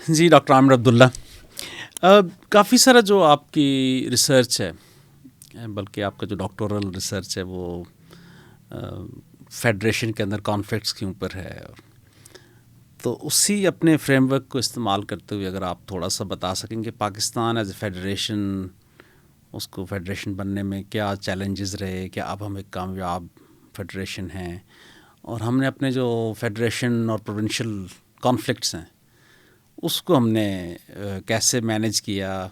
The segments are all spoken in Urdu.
جی ڈاکٹر عامر عبداللہ، کافی سارا جو آپ کی ریسرچ ہے، بلکہ آپ کا جو ڈاکٹورل ریسرچ ہے وہ فیڈریشن کے اندر کانفلکٹس کے اوپر ہے، تو اسی اپنے فریم ورک کو استعمال کرتے ہوئے اگر آپ تھوڑا سا بتا سکیں کہ پاکستان ایز اے فیڈریشن، اس کو فیڈریشن بننے میں کیا چیلنجز رہے، کہ اب ہم ایک کامیاب فیڈریشن ہیں، اور ہم نے اپنے جو فیڈریشن اور پروونشل کانفلکٹس ہیں اس کو ہم نے کیسے مینیج کیا،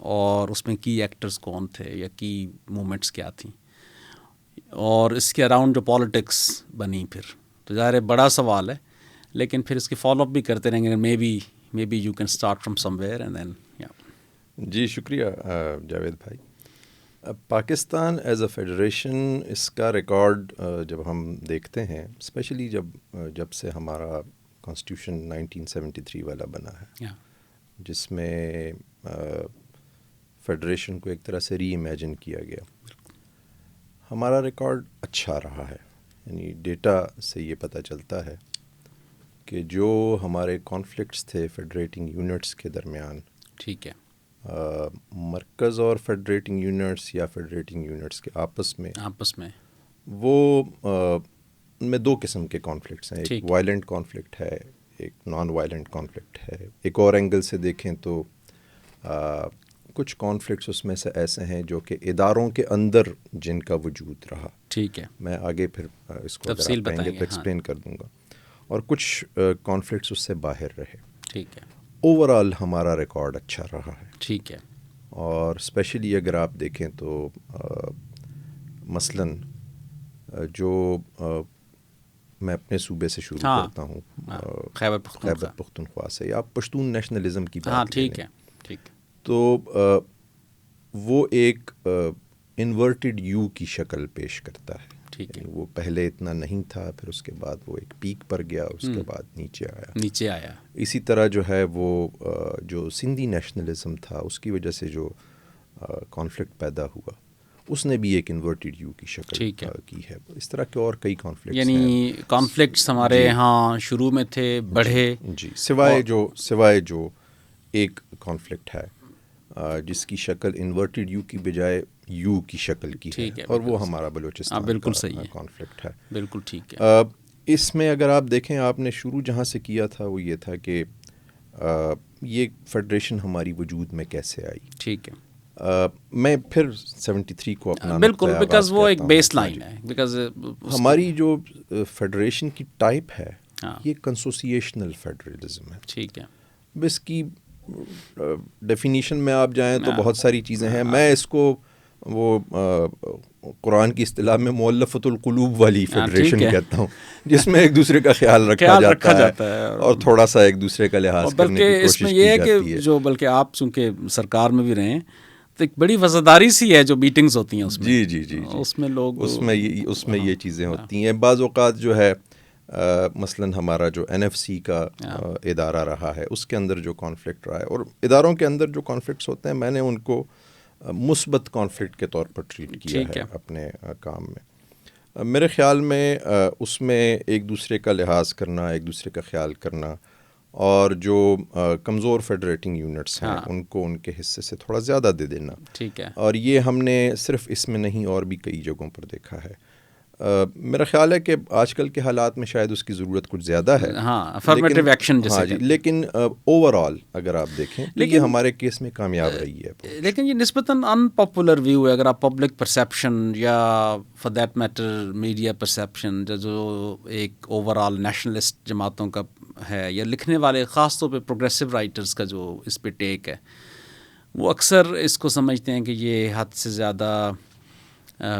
اور اس میں کی ایکٹرز کون تھے یا کی مومنٹس کیا تھیں، اور اس کے اراؤنڈ جو پالیٹکس بنی، پھر تو ظاہر ہے بڑا سوال ہے، لیکن پھر اس کی فالو اپ بھی کرتے رہیں گے. Maybe you can start from somewhere and then. جی شکریہ جاوید بھائی. پاکستان ایز اے فیڈریشن، اس کا ریکارڈ جب ہم دیکھتے ہیں، اسپیشلی جب سے ہمارا کانسٹیٹیوشن 1973 والا بنا ہے، جس میں فیڈریشن کو ایک طرح سے ری امیجن کیا گیا، ہمارا ریکارڈ اچھا رہا ہے. یعنی ڈیٹا سے یہ پتہ چلتا ہے کہ جو ہمارے کانفلکٹس تھے فیڈریٹنگ یونٹس کے درمیان، ٹھیک ہے، مرکز اور فیڈریٹنگ یونٹس یا فیڈریٹنگ یونٹس کے آپس میں وہ ان میں دو قسم کے کانفلکٹس ہیں. ایک وائلنٹ کانفلکٹ ہے، ایک نان وائلنٹ کانفلکٹ ہے. ایک اور اینگل سے دیکھیں تو کچھ کانفلکٹس اس میں سے ایسے ہیں جو کہ اداروں کے اندر جن کا وجود رہا. ٹھیک ہے، میں آگے پھر اس کو تفصیل بتائیں گے تو ایکسپلین کر دوں گا. اور کچھ کانفلکٹس اس سے باہر رہے. ٹھیک ہے، اوور آل ہمارا ریکارڈ اچھا رہا ہے. ٹھیک ہے. اور اسپیشلی اگر آپ دیکھیں تو مثلاً جو میں اپنے صوبے سے شروع کرتا ہوں، خیبر پختونخوا سے، یا پشتون نیشنلزم کی بات کریں، ٹھیک ہے، تو وہ ایک انورٹڈ یو کی شکل پیش کرتا ہے. وہ پہلے اتنا نہیں تھا، پھر اس کے بعد وہ ایک پیک پر گیا، اس کے بعد نیچے آیا. اسی طرح جو ہے وہ جو سندھی نیشنلزم تھا، اس کی وجہ سے جو کانفلکٹ پیدا ہوا، اس نے بھی ایک انورٹڈ یو کی شکل کی ہے. اس طرح کے اور کئی کانفلکٹس ہیں. یعنی کانفلکٹس ہمارے ہاں شروع میں تھے، بڑھے. جی سوائے جو ایک کانفلکٹ ہے جس کی شکل انورٹڈ یو کی بجائے یو کی شکل کی ہے، اور وہ ہمارا بلوچستان کا کانفلکٹ ہے. بالکل ٹھیک ہے. اس میں اگر آپ دیکھیں، آپ نے شروع جہاں سے کیا تھا وہ یہ تھا کہ یہ فیڈریشن ہماری وجود میں کیسے آئی. ٹھیک ہے. میں پھر 73 کو اپنا بالکل، بیکاز وہ ایک بیس لائن ہے. بیکاز ہماری جو فیڈریشن کی ٹائپ ہے یہ کنسوسیشنل فیڈرلزم ہے. ٹھیک ہے. اس کی ڈیفینیشن میں آپ جائیں تو بہت ساری چیزیں ہیں. میں اس کو وہ قرآن کی اصطلاح میں مؤلفۃ القلوب والی فیڈریشن کہتا ہوں، جس میں ایک دوسرے کا خیال رکھا جاتا ہے اور تھوڑا سا ایک دوسرے کا لحاظ کرنے کی کوشش کی جاتی ہے. یہ ہے کہ جو بلکہ آپ چونکہ سرکار میں بھی رہے ہیں تو ایک بڑی وزاداری سی ہے جو میٹنگز ہوتی ہیں اس میں. جی اس میں لوگ اس میں یہ چیزیں ہوتی ہیں. بعض اوقات جو ہے مثلاً ہمارا جو NFC کا ادارہ رہا ہے، اس کے اندر جو کانفلکٹ رہا ہے، اور اداروں کے اندر جو کانفلکٹس ہوتے ہیں، میں نے ان کو مثبت کانفلکٹ کے طور پر ٹریٹ کیا ہے اپنے کام میں. میرے خیال میں اس میں ایک دوسرے کا لحاظ کرنا، ایک دوسرے کا خیال کرنا، اور جو کمزور فیڈریٹنگ یونٹس ہیں ان کو ان کے حصے سے تھوڑا زیادہ دے دینا. ٹھیک ہے. اور یہ ہم نے صرف اس میں نہیں اور بھی کئی جگہوں پر دیکھا ہے. میرا خیال ہے کہ آج کل کے حالات میں شاید اس کی ضرورت کچھ زیادہ ہے. افرمیٹیو ایکشن جیسے. لیکن اوور آل اگر آپ دیکھیں تو یہ ہمارے کیس میں کامیاب رہی ہے. لیکن یہ نسبتاً ان پاپولر ویو ہے. اگر آپ پبلک پرسیپشن یا for that matter media perception جو ایک اوور آل نیشنلسٹ جماعتوں کا ہے، یا لکھنے والے خاص طور پہ پروگریسو رائٹرز کا جو اس پہ ٹیک ہے، وہ اکثر اس کو سمجھتے ہیں کہ یہ حد سے زیادہ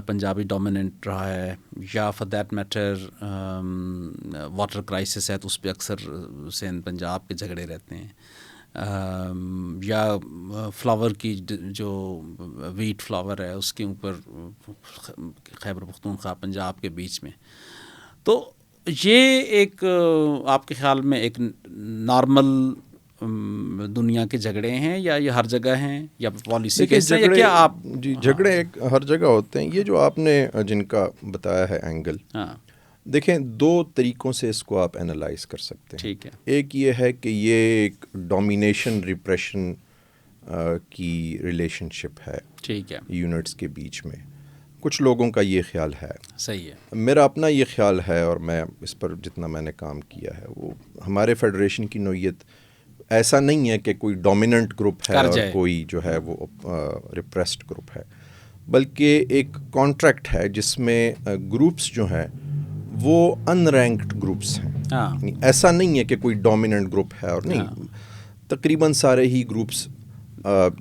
پنجابی ڈومیننٹ رہا ہے، یا for that matter water crisis ہے تو اس پہ اکثر سندھ پنجاب کے جھگڑے رہتے ہیں، یا فلاور کی جو ویٹ فلاور ہے اس کے اوپر خیبر پختونخوا پنجاب کے بیچ میں. تو یہ ایک آپ کے خیال میں ایک نارمل دنیا کے جھگڑے ہیں، یا یہ ہر جگہ ہیں، یا پالیسی کے حصہ، یا کیا آپ؟ جی جھگڑے ہر جگہ ہوتے ہیں. یہ جو آپ نے جن کا بتایا ہے اینگل، دیکھیں 2 طریقوں سے اس کو آپ انالائز کر سکتے ہیں. ٹھیک ہے. ایک یہ ہے کہ یہ ایک ڈومینیشن ریپریشن کی ریلیشن شپ ہے. ٹھیک ہے. یونٹس کے بیچ میں کچھ لوگوں کا یہ خیال ہے. صحیح ہے. میرا اپنا یہ خیال ہے اور میں اس پر جتنا میں نے کام کیا ہے وہ ہمارے فیڈریشن کی نوعیت ایسا نہیں ہے کہ کوئی ڈومیننٹ گروپ ہے اور کوئی جو ہے وہ ریپریسڈ گروپ ہے، بلکہ ایک کانٹریکٹ ہے جس میں گروپس جو ہیں وہ ان رینکڈ گروپس ہیں. ایسا نہیں ہے کہ کوئی ڈومیننٹ گروپ ہے اور نہیں، تقریباً سارے ہی گروپس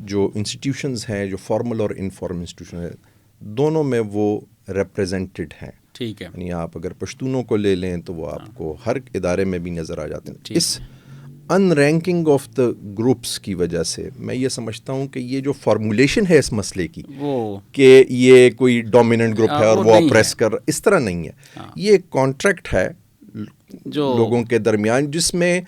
جو انسٹیٹیوشنز ہیں، جو فارمل اور انفارمل انسٹیٹیوشن ہیں، دونوں میں وہ ریپریزنٹڈ ہیں. ٹھیک ہے. یعنی آپ اگر پشتونوں کو لے لیں تو وہ آپ کو ہر ادارے میں بھی نظر آ جاتے ہیں. اس ان رینکنگ آف دا گروپس کی وجہ سے میں یہ سمجھتا ہوں کہ یہ جو فارمولیشن ہے اس مسئلے کی کہ یہ کوئی ڈومیننٹ گروپ ہے اور وہ اپریس کر، اس طرح نہیں ہے. یہ ایک کانٹریکٹ ہے لوگوں کے درمیان جس میں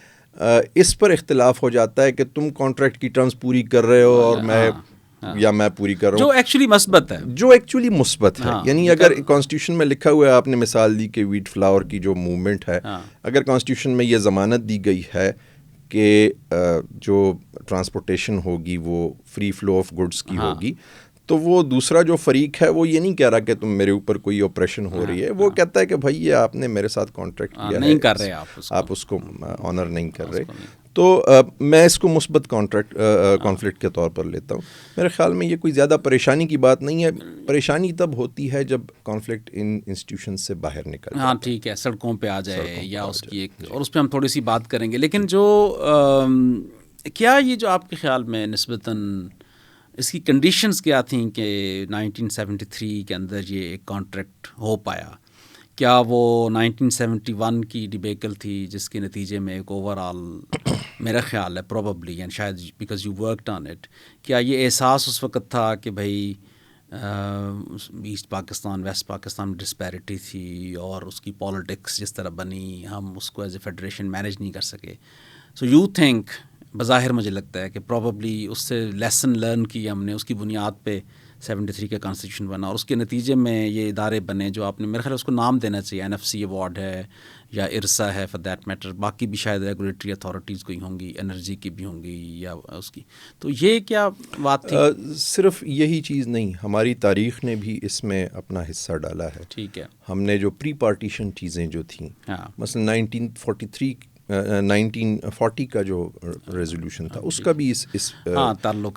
اس پر اختلاف ہو جاتا ہے کہ تم کانٹریکٹ کی ٹرمز پوری کر رہے ہو اور میں پوری کر رہا ہوں، جو ایکچولی مثبت ہے، جو ایکچولی مثبت ہے. یعنی اگر کانسٹیٹیوشن میں لکھا ہوا ہے، آپ نے مثال دی کہ ویٹ فلاور کی جو موومنٹ ہے، اگر کانسٹیٹیوشن میں یہ ضمانت دی گئی ہے کہ جو ٹرانسپورٹیشن ہوگی وہ فری فلو آف گڈس کی ہوگی، تو وہ دوسرا جو فریق ہے وہ یہ نہیں کہہ رہا کہ تم میرے اوپر کوئی آپریشن ہو رہی ہے. وہ کہتا ہے کہ بھائی یہ آپ نے میرے ساتھ کانٹریکٹ کیا نہیں کر رہے آپ اس کو آنر نہیں کر رہے. تو میں اس کو مثبت کانفلکٹ کے طور پر لیتا ہوں. میرے خیال میں یہ کوئی زیادہ پریشانی کی بات نہیں ہے. پریشانی تب ہوتی ہے جب کانفلکٹ ان انسٹیٹیوشن سے باہر نکل. ہاں ٹھیک ہے، سڑکوں پہ آ جائے یا اس کی ایک، اور اس پہ ہم تھوڑی سی بات کریں گے. لیکن جو کیا یہ جو آپ کے خیال میں نسبتاً اس کی کنڈیشنز کیا تھیں کہ 1973 کے اندر یہ ایک کانٹریکٹ ہو پایا؟ کیا وہ 1971 کی ڈیبیکل تھی جس کے نتیجے میں ایک اوور آل میرا خیال ہے پروبیبلی، اینڈ شاید because you worked on it, کیا یہ احساس اس وقت تھا کہ بھائی ایسٹ پاکستان ویسٹ پاکستان میں ڈسپیرٹی تھی اور اس کی پالیٹکس جس طرح بنی، ہم اس کو ایز اے فیڈریشن مینیج نہیں کر سکے. سو یو تھنک، بظاہر مجھے لگتا ہے کہ پروبیبلی اس سے لیسن لرن کی ہم نے، اس کی بنیاد پہ 73 کا کانسٹیٹیوشن بنا اور اس کے نتیجے میں یہ ادارے بنے جو آپ نے، میرے خیال اس کو نام دینا چاہیے، NFC ایوارڈ ہے یا ارسا ہے فار دیٹ میٹر، باقی بھی شاید ریگولیٹری اتھارٹیز کوئی ہوں گی، انرجی کی بھی ہوں گی یا اس کی. تو یہ کیا بات تھی؟ صرف یہی چیز نہیں، ہماری تاریخ نے بھی اس میں اپنا حصہ ڈالا ہے. ٹھیک ہے. ہم نے جو پری پارٹیشن چیزیں جو تھیں، مثلا 1940 کا جو ریزولوشن تھا، اس کا بھی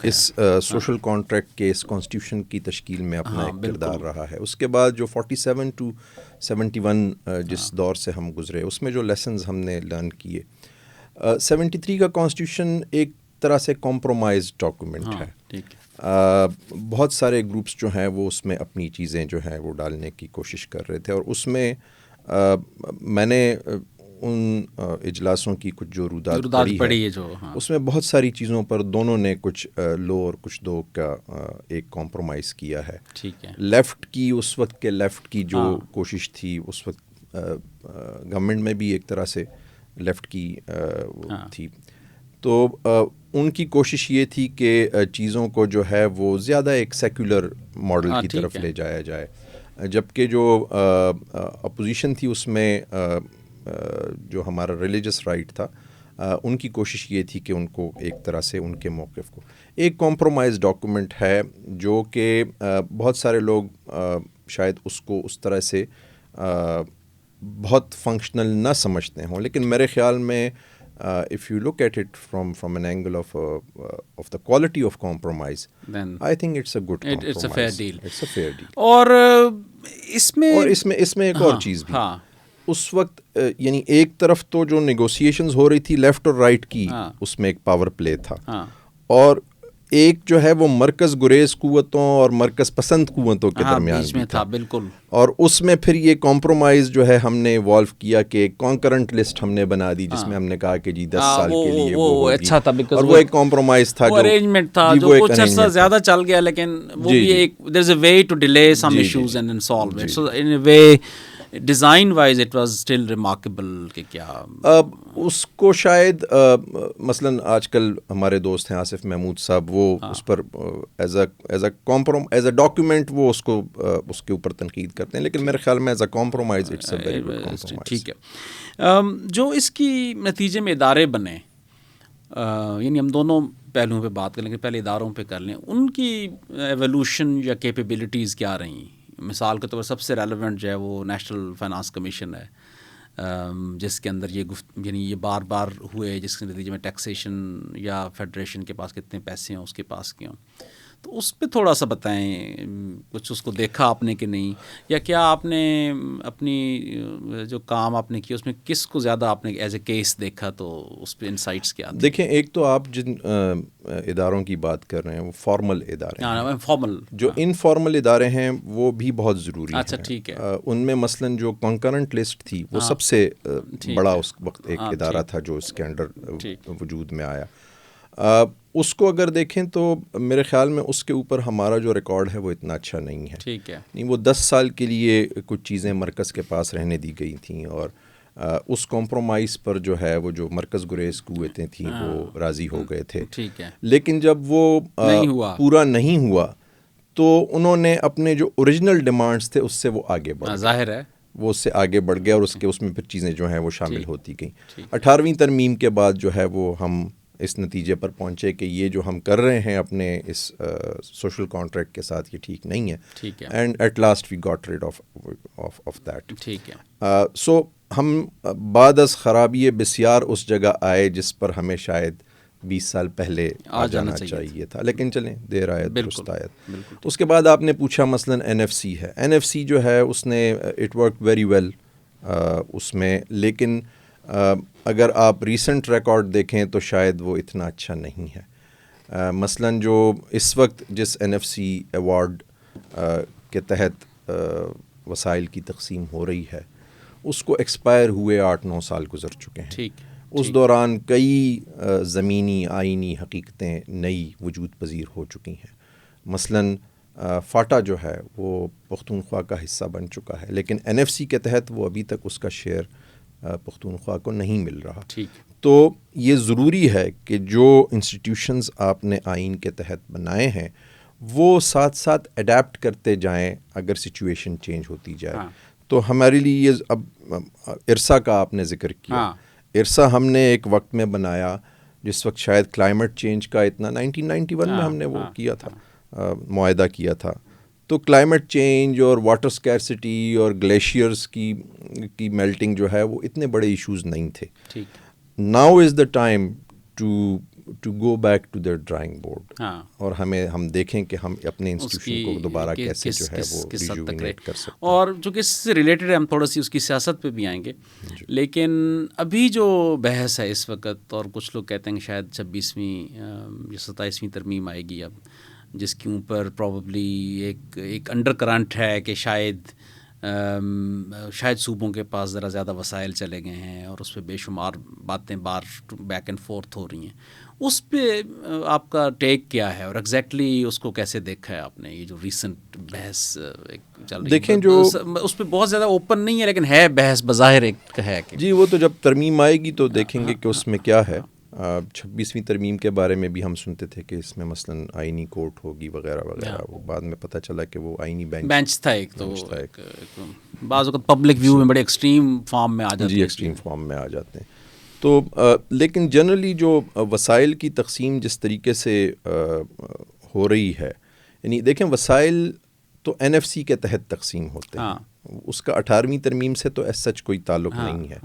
اس سوشل کانٹریکٹ کے اس کانسٹیٹیوشن کی تشکیل میں اپنا ایک کردار رہا ہے. اس کے بعد جو 47 to 71 جس دور سے ہم گزرے، اس میں جو لیسنز ہم نے لرن کیے، 73 کا کانسٹیٹیوشن ایک طرح سے کمپرومائز ڈاکومنٹ ہے. بہت سارے گروپس جو ہیں وہ اس میں اپنی چیزیں جو ہیں وہ ڈالنے کی کوشش کر رہے تھے، اور اس میں میں نے ان اجلاسوں کی کچھ جو رودات پڑھی ہے جو اس میں بہت ساری چیزوں پر دونوں نے کچھ لو اور کچھ دو کا ایک کمپرومائز کیا ہے. ٹھیک ہے. لیفٹ کی اس وقت کے لیفٹ کی جو کوشش تھی، اس وقت گورنمنٹ میں بھی ایک طرح سے لیفٹ کی تھی، تو ان کی کوشش یہ تھی کہ چیزوں کو جو ہے وہ زیادہ ایک سیکولر ماڈل کی طرف لے جایا جائے، جبکہ جو اپوزیشن تھی اس میں جو ہمارا ریلیجس رائٹ تھا، ان کی کوشش یہ تھی کہ ان کو ایک طرح سے ان کے موقف کو ایک کمپرومائز ڈاکومنٹ ہے، جو کہ بہت سارے لوگ شاید اس کو اس طرح سے بہت فنکشنل نہ سمجھتے ہوں، لیکن میرے خیال میں if you look at it from an angle of the quality of compromise, then I think it's a good compromise. It's a fair deal. It's a fair deal. اور اس میں ایک اور چیز بھی اس وقت، یعنی ایک طرف تو جو نیگوسیشنز ہو رہی تھی لیفٹ اور رائٹ کی، اس میں ایک پاور پلے تھا، اور ایک جو ہے وہ مرکز گریز قوتوں اور مرکز پسند قوتوں کے درمیان بھی تھا. بالکل. اور اس میں پھر یہ کمپرومائز جو ہے ہم نے ایوالو کیا کہ ایک کانکرنٹ لسٹ ہم نے بنا دی، جس میں ہم نے کہا کہ جی 10 سال کے لیے وہ اچھا تھا، اور وہ ایک کمپرومائز تھا، جو ارینجمنٹ تھا، جو کچھ عرصہ زیادہ چل گیا، لیکن وہ بھی ایک there is a way to delay some issues and solve it. So in a way design wise it was still remarkable کہ کیا اس کو شاید مثلاً آج کل ہمارے دوست ہیں آصف محمود صاحب، وہ اس پر ایز اے ڈاکیومنٹ وہ اس کے اوپر تنقید کرتے ہیں، لیکن میرے خیال میں as a compromise it's a very good compromise. ٹھیک ہے. جو اس کی نتیجے میں ادارے بنے، یعنی ہم دونوں پہلوؤں پہ بات کر لیں گے، پہلے اداروں پہ کر لیں، ان کی ایولیوشن یا کیپیبلٹیز کیا رہیں. مثال کے طور پر سب سے ریلیونٹ جو ہے وہ نیشنل فائنانس کمیشن ہے، جس کے اندر یہ یعنی یہ بار بار ہوئے، جس کے نتیجے میں ٹیکسیشن یا فیڈریشن کے پاس کتنے پیسے ہیں اس کے پاس کیوں. تو اس پہ تھوڑا سا بتائیں، کچھ اس کو دیکھا آپ نے کہ نہیں، یا کیا آپ نے اپنی جو کام آپ نے کیا اس میں کس کو زیادہ آپ نے ایز اے کیس دیکھا، تو اس پہ انسائٹس کیا؟ دیکھیں، ایک تو آپ جن اداروں کی بات کر رہے ہیں وہ فارمل ادارے ہیں. فارمل جو انفارمل ادارے ہیں وہ بھی بہت ضروری ہیں. اچھا ٹھیک ہے. ان میں مثلاً جو کنکرنٹ لسٹ تھی وہ سب سے بڑا اس وقت ایک ادارہ تھا جو اس کے انڈر وجود میں آیا. اس کو اگر دیکھیں تو میرے خیال میں اس کے اوپر ہمارا جو ریکارڈ ہے وہ اتنا اچھا نہیں ہے. ٹھیک ہے. نہیں، وہ 10 سال کے لیے کچھ چیزیں مرکز کے پاس رہنے دی گئی تھیں، اور اس کمپرومائز پر جو ہے وہ جو مرکز گریز قوتیں تھیں وہ راضی ہو گئے تھے. ٹھیک ہے. لیکن جب وہ پورا نہیں ہوا تو انہوں نے اپنے جو اوریجنل ڈیمانڈس تھے اس سے وہ آگے بڑھ گئے. ظاہر ہے وہ اس سے آگے بڑھ گیا، اور اس میں پھر چیزیں جو ہیں وہ شامل ہوتی گئیں. 18ویں ترمیم کے بعد جو ہے وہ ہم اس نتیجے پر پہنچے کہ یہ جو ہم کر رہے ہیں اپنے اس سوشل کانٹریکٹ کے ساتھ یہ ٹھیک نہیں ہے. ٹھیک ہے. And at last we got rid of that. ٹھیک ہے. سو ہم بعد از خرابی بسیار اس جگہ آئے جس پر ہمیں شاید 20 سال پہلے آ جانا چاہیے تھا، لیکن چلیں دیر آیت درست آیت. اس کے بعد آپ نے پوچھا مثلاً NFC ہے. NFC جو ہے اس نے اٹ ورک ویری ویل اس میں، لیکن اگر آپ ریسنٹ ریکارڈ دیکھیں تو شاید وہ اتنا اچھا نہیں ہے. مثلاً جو اس وقت جس NFC ایوارڈ کے تحت وسائل کی تقسیم ہو رہی ہے اس کو ایکسپائر ہوئے 8-9 سال گزر چکے ہیں. ٹھیک. اس دوران کئی زمینی آئینی حقیقتیں نئی وجود پذیر ہو چکی ہیں. مثلاً فاٹا جو ہے وہ پختونخوا کا حصہ بن چکا ہے، لیکن NFC کے تحت وہ ابھی تک اس کا شیئر پختونخوا کو نہیں مل رہا. ٹھیک. تو یہ ضروری ہے کہ جو انسٹیٹیوشنز آپ نے آئین کے تحت بنائے ہیں وہ ساتھ ساتھ اڈیپٹ کرتے جائیں اگر سچویشن چینج ہوتی جائے. تو ہمارے لیے یہ اب ارسا کا آپ نے ذکر کیا. ارسا ہم نے ایک وقت میں بنایا جس وقت شاید کلائمیٹ چینج کا اتنا 1991 میں ہم نے وہ کیا تھا، معاہدہ کیا تھا. تو کلائمیٹ چینج اور واٹر اسکیرسٹی اور گلیشیئرس کی میلٹنگ جو ہے وہ اتنے بڑے ایشوز نہیں تھے. Now is the time to go back to the drawing board, اور ہم دیکھیں کہ ہم اپنے انسٹیٹیوشن کو دوبارہ کیسے جو ہے وہ ریجوینیٹ کر سکتے ہیں. اور جو کہ اس سے ریلیٹڈ ہے، ہم تھوڑا سی اس کی سیاست پہ بھی آئیں گے. لیکن ابھی جو بحث ہے اس وقت، اور کچھ لوگ کہتے ہیں کہ شاید 26ویں یا 27ویں ترمیم آئے گی اب، جس کے اوپر پروبیبلی ایک انڈر کرنٹ ہے کہ شاید صوبوں کے پاس ذرا زیادہ وسائل چلے گئے ہیں، اور اس پہ بے شمار باتیں بیک اینڈ فورتھ ہو رہی ہیں. اس پہ آپ کا ٹیک کیا ہے، اور ایگزیکٹلی اس کو کیسے دیکھا ہے آپ نے؟ یہ جو ریسنٹ بحث چل رہی ہے، دیکھیں جو اس پہ بہت زیادہ اوپن نہیں ہے، لیکن ہے بحث بظاہر ایک ہے کہ جی وہ تو جب ترمیم آئے گی تو دیکھیں گے کہ اس میں کیا ہے. 26ویں ترمیم کے بارے میں بھی ہم سنتے تھے کہ اس میں مثلاً آئینی کورٹ ہوگی وغیرہ وغیرہ. وہ بعد میں پتہ چلا کہ وہ آئینی بینچ تھا. ایک تو بعض اوقات پبلک ویو میں بڑے ایکسٹریم فارم میں آ جاتے ہیں. جی ایکسٹریم فارم میں آ جاتے ہیں. تو لیکن جنرلی جو وسائل کی تقسیم جس طریقے سے ہو رہی ہے، یعنی دیکھیں وسائل تو NFC کے تحت تقسیم ہوتے ہیں. اس کا 18ویں ترمیم سے تو ایس سچ کوئی تعلق نہیں ہے.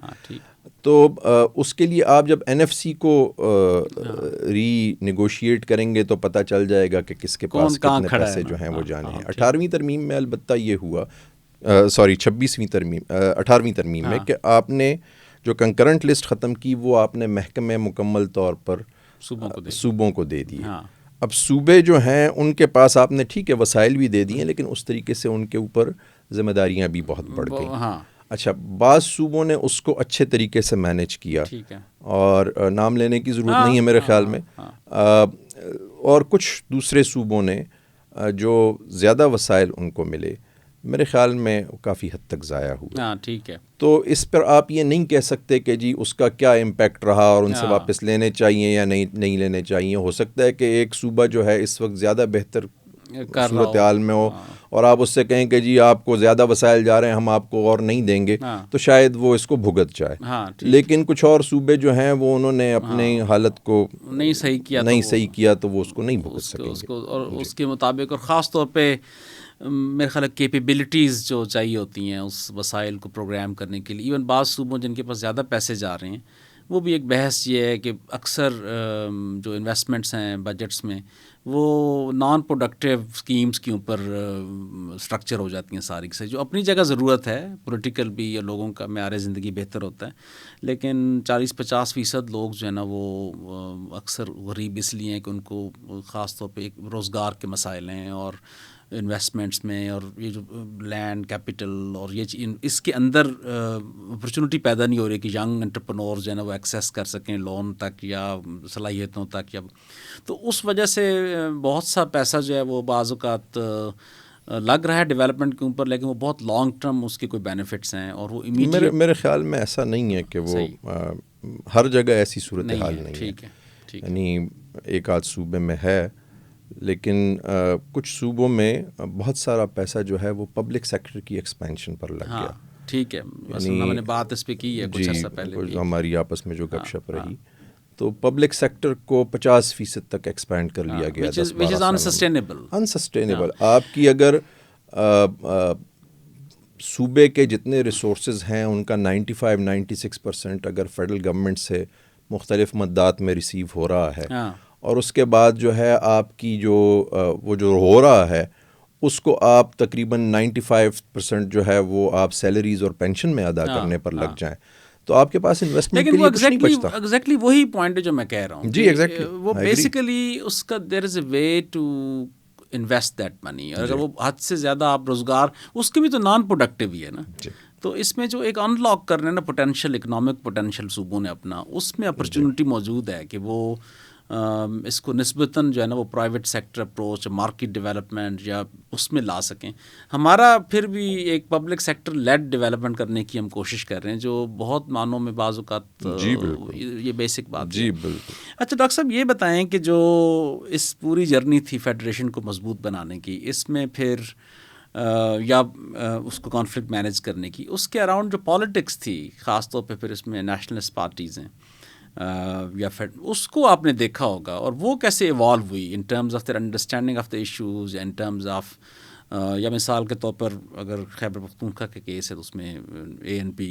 تو اس کے لیے آپ جب NFC کو ری نیگوشیٹ کریں گے تو پتہ چل جائے گا کہ کس کے پاس کتنے پیسے جو ہیں وہ جانے ہیں. 18ویں ترمیم میں البتہ یہ ہوا 18ویں ترمیم میں کہ آپ نے جو کنکرنٹ لسٹ ختم کی وہ آپ نے محکمے مکمل طور پر صوبوں کو دے دی. اب صوبے جو ہیں ان کے پاس آپ نے ٹھیک ہے وسائل بھی دے دیے، لیکن اس طریقے سے ان کے اوپر ذمہ داریاں بھی بہت بڑھ گئیں. اچھا، بعض صوبوں نے اس کو اچھے طریقے سے مینیج کیا، اور نام لینے کی ضرورت نہیں ہے میرے خیال میں. اور کچھ دوسرے صوبوں نے جو زیادہ وسائل ان کو ملے، میرے خیال میں کافی حد تک ضائع ہوا. ہاں ٹھیک ہے. تو اس پر آپ یہ نہیں کہہ سکتے کہ جی اس کا کیا امپیکٹ رہا اور ان سے واپس لینے چاہیے یا نہیں لینے چاہیے. ہو سکتا ہے کہ ایک صوبہ جو ہے اس وقت زیادہ بہتر صورتحال میں ہو اور آپ اس سے کہیں کہ جی آپ کو زیادہ وسائل جا رہے ہیں, ہم آپ کو اور نہیں دیں گے, تو شاید وہ اس کو بھگت جائے. لیکن کچھ اور صوبے جو ہیں وہ انہوں نے اپنی حالت کو نہیں صحیح کیا تو وہ اس کو نہیں بھگت سکیں گے. اور اس کے مطابق, اور خاص طور پہ میرے خیال ہے کیپیبلٹیز جو چاہیے ہوتی ہیں اس وسائل کو پروگرام کرنے کے لیے. ایون بعض صوبوں جن کے پاس زیادہ پیسے جا رہے ہیں, وہ بھی ایک بحث یہ ہے کہ اکثر جو انویسٹمنٹس ہیں بجٹس میں وہ نان پروڈکٹیو اسکیمز کے اوپر اسٹرکچر ہو جاتی ہیں ساری سے, جو اپنی جگہ ضرورت ہے پولیٹیکل بھی, یا لوگوں کا معیار زندگی بہتر ہوتا ہے, لیکن 40-50% لوگ جو ہے نا وہ اکثر غریب اس لیے ہیں کہ ان کو خاص طور پہ ایک روزگار کے مسائل ہیں اور انویسٹمنٹس میں, اور یہ جو لینڈ کیپٹل اور یہ اس کے اندر اپرچونٹی پیدا نہیں ہو رہی کہ ینگ انٹرپرنور جو ہے نا وہ ایکسیس کر سکیں لون تک یا صلاحیتوں تک. یا تو اس وجہ سے بہت سا پیسہ جو ہے وہ بعض اوقات لگ رہا ہے ڈیولپمنٹ کے اوپر, لیکن وہ بہت لانگ ٹرم اس کے کوئی بینیفٹس ہیں اور وہ امیڈیٹ. میرے خیال میں ایسا نہیں ہے کہ وہ ہر جگہ ایسی صورتحال نہیں ہے. یعنی ایک آدھ صوبے میں ہے, لیکن کچھ صوبوں میں بہت سارا پیسہ جو ہے وہ پبلک سیکٹر کی ایکسپینشن پر لگ گیا. ٹھیک ہے, ہم نے بات اس پہ کی ہے کچھ عرصہ پہلے ہماری آپس میں جو گپ شپ رہی, تو پبلک سیکٹر کو 50% تک ایکسپینڈ کر لیا گیا. which is unsustainable. آپ کی اگر صوبے کے جتنے ریسورسز ہیں ان کا 95-96% اگر فیڈرل گورنمنٹ سے مختلف مدات میں ریسیو ہو رہا ہے, اور اس کے بعد جو ہے آپ کی وہ جو ہو رہا ہے اس کو آپ تقریباً 95% جو ہے وہ آپ سیلریز اور پینشن میں ادا کرنے پر لگ جائیں, تو آپ کے پاس انویسٹمنٹ کے لیے کچھ نہیں بچتا. ایگزیکٹلی وہی پوائنٹ ہے جو میں کہہ رہا ہوں. جی ایگزیکٹلی, وہ بیسیکلی اس کا there is a way to invest that money, اور اگر وہ حد سے زیادہ آپ روزگار, اس کے بھی تو نان پروڈکٹیو ہی ہے نا. تو اس میں جو ایک ان لاک کرنے نا پوٹینشیل, اکنامک پوٹینشیل صوبوں نے اپنا, اس میں اپرچونٹی موجود ہے کہ وہ اس کو نسبتاً جو ہے نا وہ private sector approach, market development یا اس میں لا سکیں. ہمارا پھر بھی ایک پبلک سیکٹر لیڈ ڈیولپمنٹ کرنے کی ہم کوشش کر رہے ہیں, جو بہت معنوں میں بعض اوقات یہ بیسک بات ہے. جی بالکل. اچھا ڈاکٹر صاحب یہ بتائیں کہ جو اس پوری جرنی تھی فیڈریشن کو مضبوط بنانے کی, اس میں پھر یا اس کو کانفلکٹ مینیج کرنے کی, اس کے اراؤنڈ جو پالیٹکس تھی خاص طور پہ پھر اس میں نیشنلسٹ پارٹیز ہیں یا اس کو آپ نے دیکھا ہوگا, اور وہ کیسے ایوالو ہوئی in terms of their understanding of the issues, in terms of یا مثال کے طور پر اگر خیبر پختونخوا کے کیس ہے تو اس میں ANP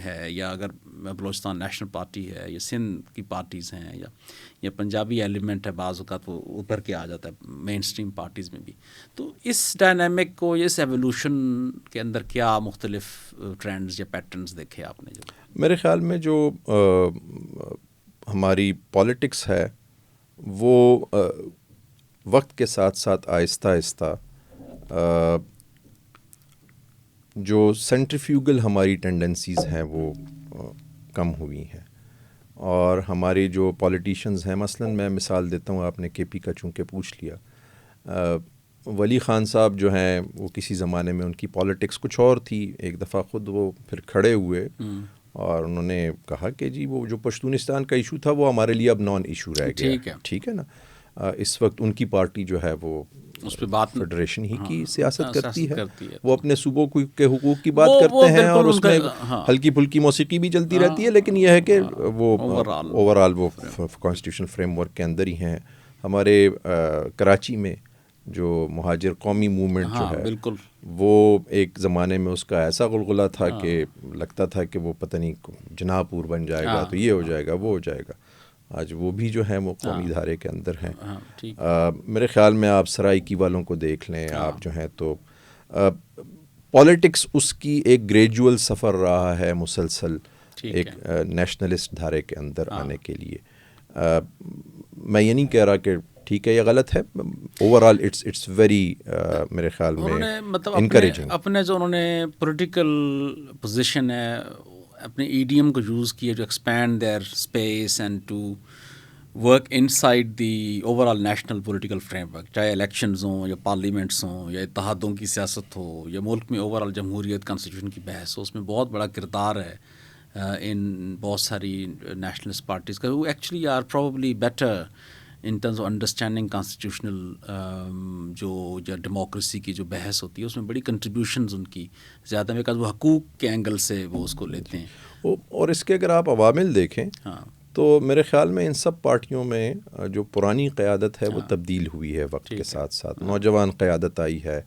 ہے, یا اگر بلوچستان نیشنل پارٹی ہے, یا سندھ کی پارٹیز ہیں, یا پنجابی ایلیمنٹ ہے, بعض اوقات وہ ابھر کے آ جاتا ہے مین اسٹریم پارٹیز میں بھی. تو اس ڈائنامک کو, اس ایولیوشن کے اندر کیا مختلف ٹرینڈز یا پیٹرنز دیکھے آپ نے؟ جو میرے خیال میں جو ہماری پالیٹکس ہے وہ وقت کے ساتھ ساتھ آہستہ آہستہ جو سینٹریفیوگل ہماری ٹینڈنسیز ہیں وہ کم ہوئی ہیں, اور ہمارے جو پولیٹیشینز ہیں, مثلاً میں مثال دیتا ہوں, آپ نے KP کا چونکہ پوچھ لیا, ولی خان صاحب جو ہیں وہ کسی زمانے میں ان کی پالیٹکس کچھ اور تھی, ایک دفعہ خود وہ پھر کھڑے ہوئے اور انہوں نے کہا کہ جی وہ جو پشتونستان کا ایشو تھا وہ ہمارے لیے اب نان ایشو رہ گیا. ٹھیک ہے نا, اس وقت ان کی پارٹی جو ہے وہ اس پہ بات فیڈریشن ہی کی سیاست کرتی ہے, وہ اپنے صوبوں کے حقوق کی بات کرتے ہیں, اور اس میں ہلکی پھلکی موسیقی بھی چلتی رہتی ہے, لیکن یہ ہے کہ وہ اوور آل وہ کانسٹیٹیوشن فریم ورک کے اندر ہی ہیں. ہمارے کراچی میں جو مہاجر قومی موومنٹ جو ہے وہ ایک زمانے میں اس کا ایسا غلغلہ تھا کہ لگتا تھا کہ وہ پتہ نہیں جناح پور بن جائے گا, تو یہ ہو جائے گا, وہ ہو جائے گا. آج وہ بھی جو ہیں وہ قومی دھارے کے اندر ہیں. میرے خیال میں آپ سرائکی والوں کو دیکھ لیں, آپ جو ہیں تو پالیٹکس اس کی ایک گریجول سفر رہا ہے مسلسل ایک نیشنلسٹ دھارے کے اندر آنے کے لیے. میں یہ نہیں کہہ رہا کہ ٹھیک ہے یا غلط ہے, اوور آل اٹس ویری میرے خیال میں انکریجنگ. اپنے جو انہوں نے پولیٹیکل پوزیشن ہے, اپنے ایڈیم کو یوز کیا جو expand their space and to work inside the overall national political framework, چاہے الیکشنز ہوں یا پارلیمنٹس ہوں یا اتحادوں کی سیاست ہو یا ملک میں اوور آل جمہوریت کانسٹیٹیوشن کی بحث ہو، اس میں بہت بڑا کردار ہے ان بہت ساری نیشنلسٹ پارٹیز کا، وہ actually are probably better in terms of understanding constitutional جو ڈیموکریسی کی جو بحث ہوتی ہے، اس میں بڑی کنٹریبیوشنز ان کی زیادہ بیکاز وہ حقوق کے اینگل سے وہ اس کو لیتے ہیں. اور اس کے اگر آپ عوامل دیکھیں ہاں تو میرے خیال میں ان سب پارٹیوں میں جو پرانی قیادت ہے وہ تبدیل ہوئی ہے وقت کے ساتھ ساتھ، نوجوان قیادت آئی ہے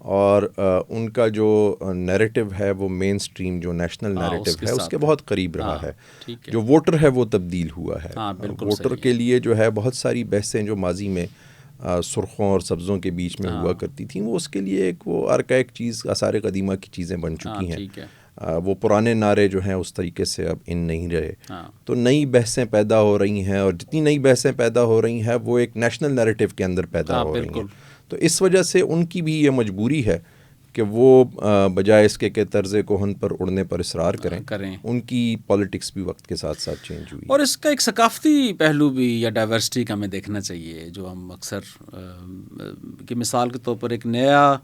اور ان کا جو نیریٹو ہے وہ مین سٹریم جو نیشنل نیریٹو ہے اس کے بہت قریب رہا ہے. جو ووٹر ہے وہ تبدیل ہوا ہے. ووٹر کے لیے جو ہے بہت ساری بحثیں جو ماضی میں سرخوں اور سبزوں کے بیچ میں ہوا کرتی تھیں، وہ اس کے لیے ایک وہ آرکائک چیز، آثار قدیمہ کی چیزیں بن چکی ہیں. وہ پرانے نعرے جو ہیں اس طریقے سے اب ان نہیں رہے. تو نئی بحثیں پیدا ہو رہی ہیں، اور جتنی نئی بحثیں پیدا ہو رہی ہیں وہ ایک نیشنل نیریٹو کے اندر پیدا ہو رہی ہیں. تو اس وجہ سے ان کی بھی یہ مجبوری ہے کہ وہ بجائے اس کے طرز کہن پر اڑنے پر اصرار کریں. ان کی پالیٹکس بھی وقت کے ساتھ ساتھ چینج ہوئی. اور اس کا ایک ثقافتی پہلو بھی یا ڈائیورسٹی کا ہمیں دیکھنا چاہیے، جو ہم اکثر کہ مثال کے طور پر ایک نیا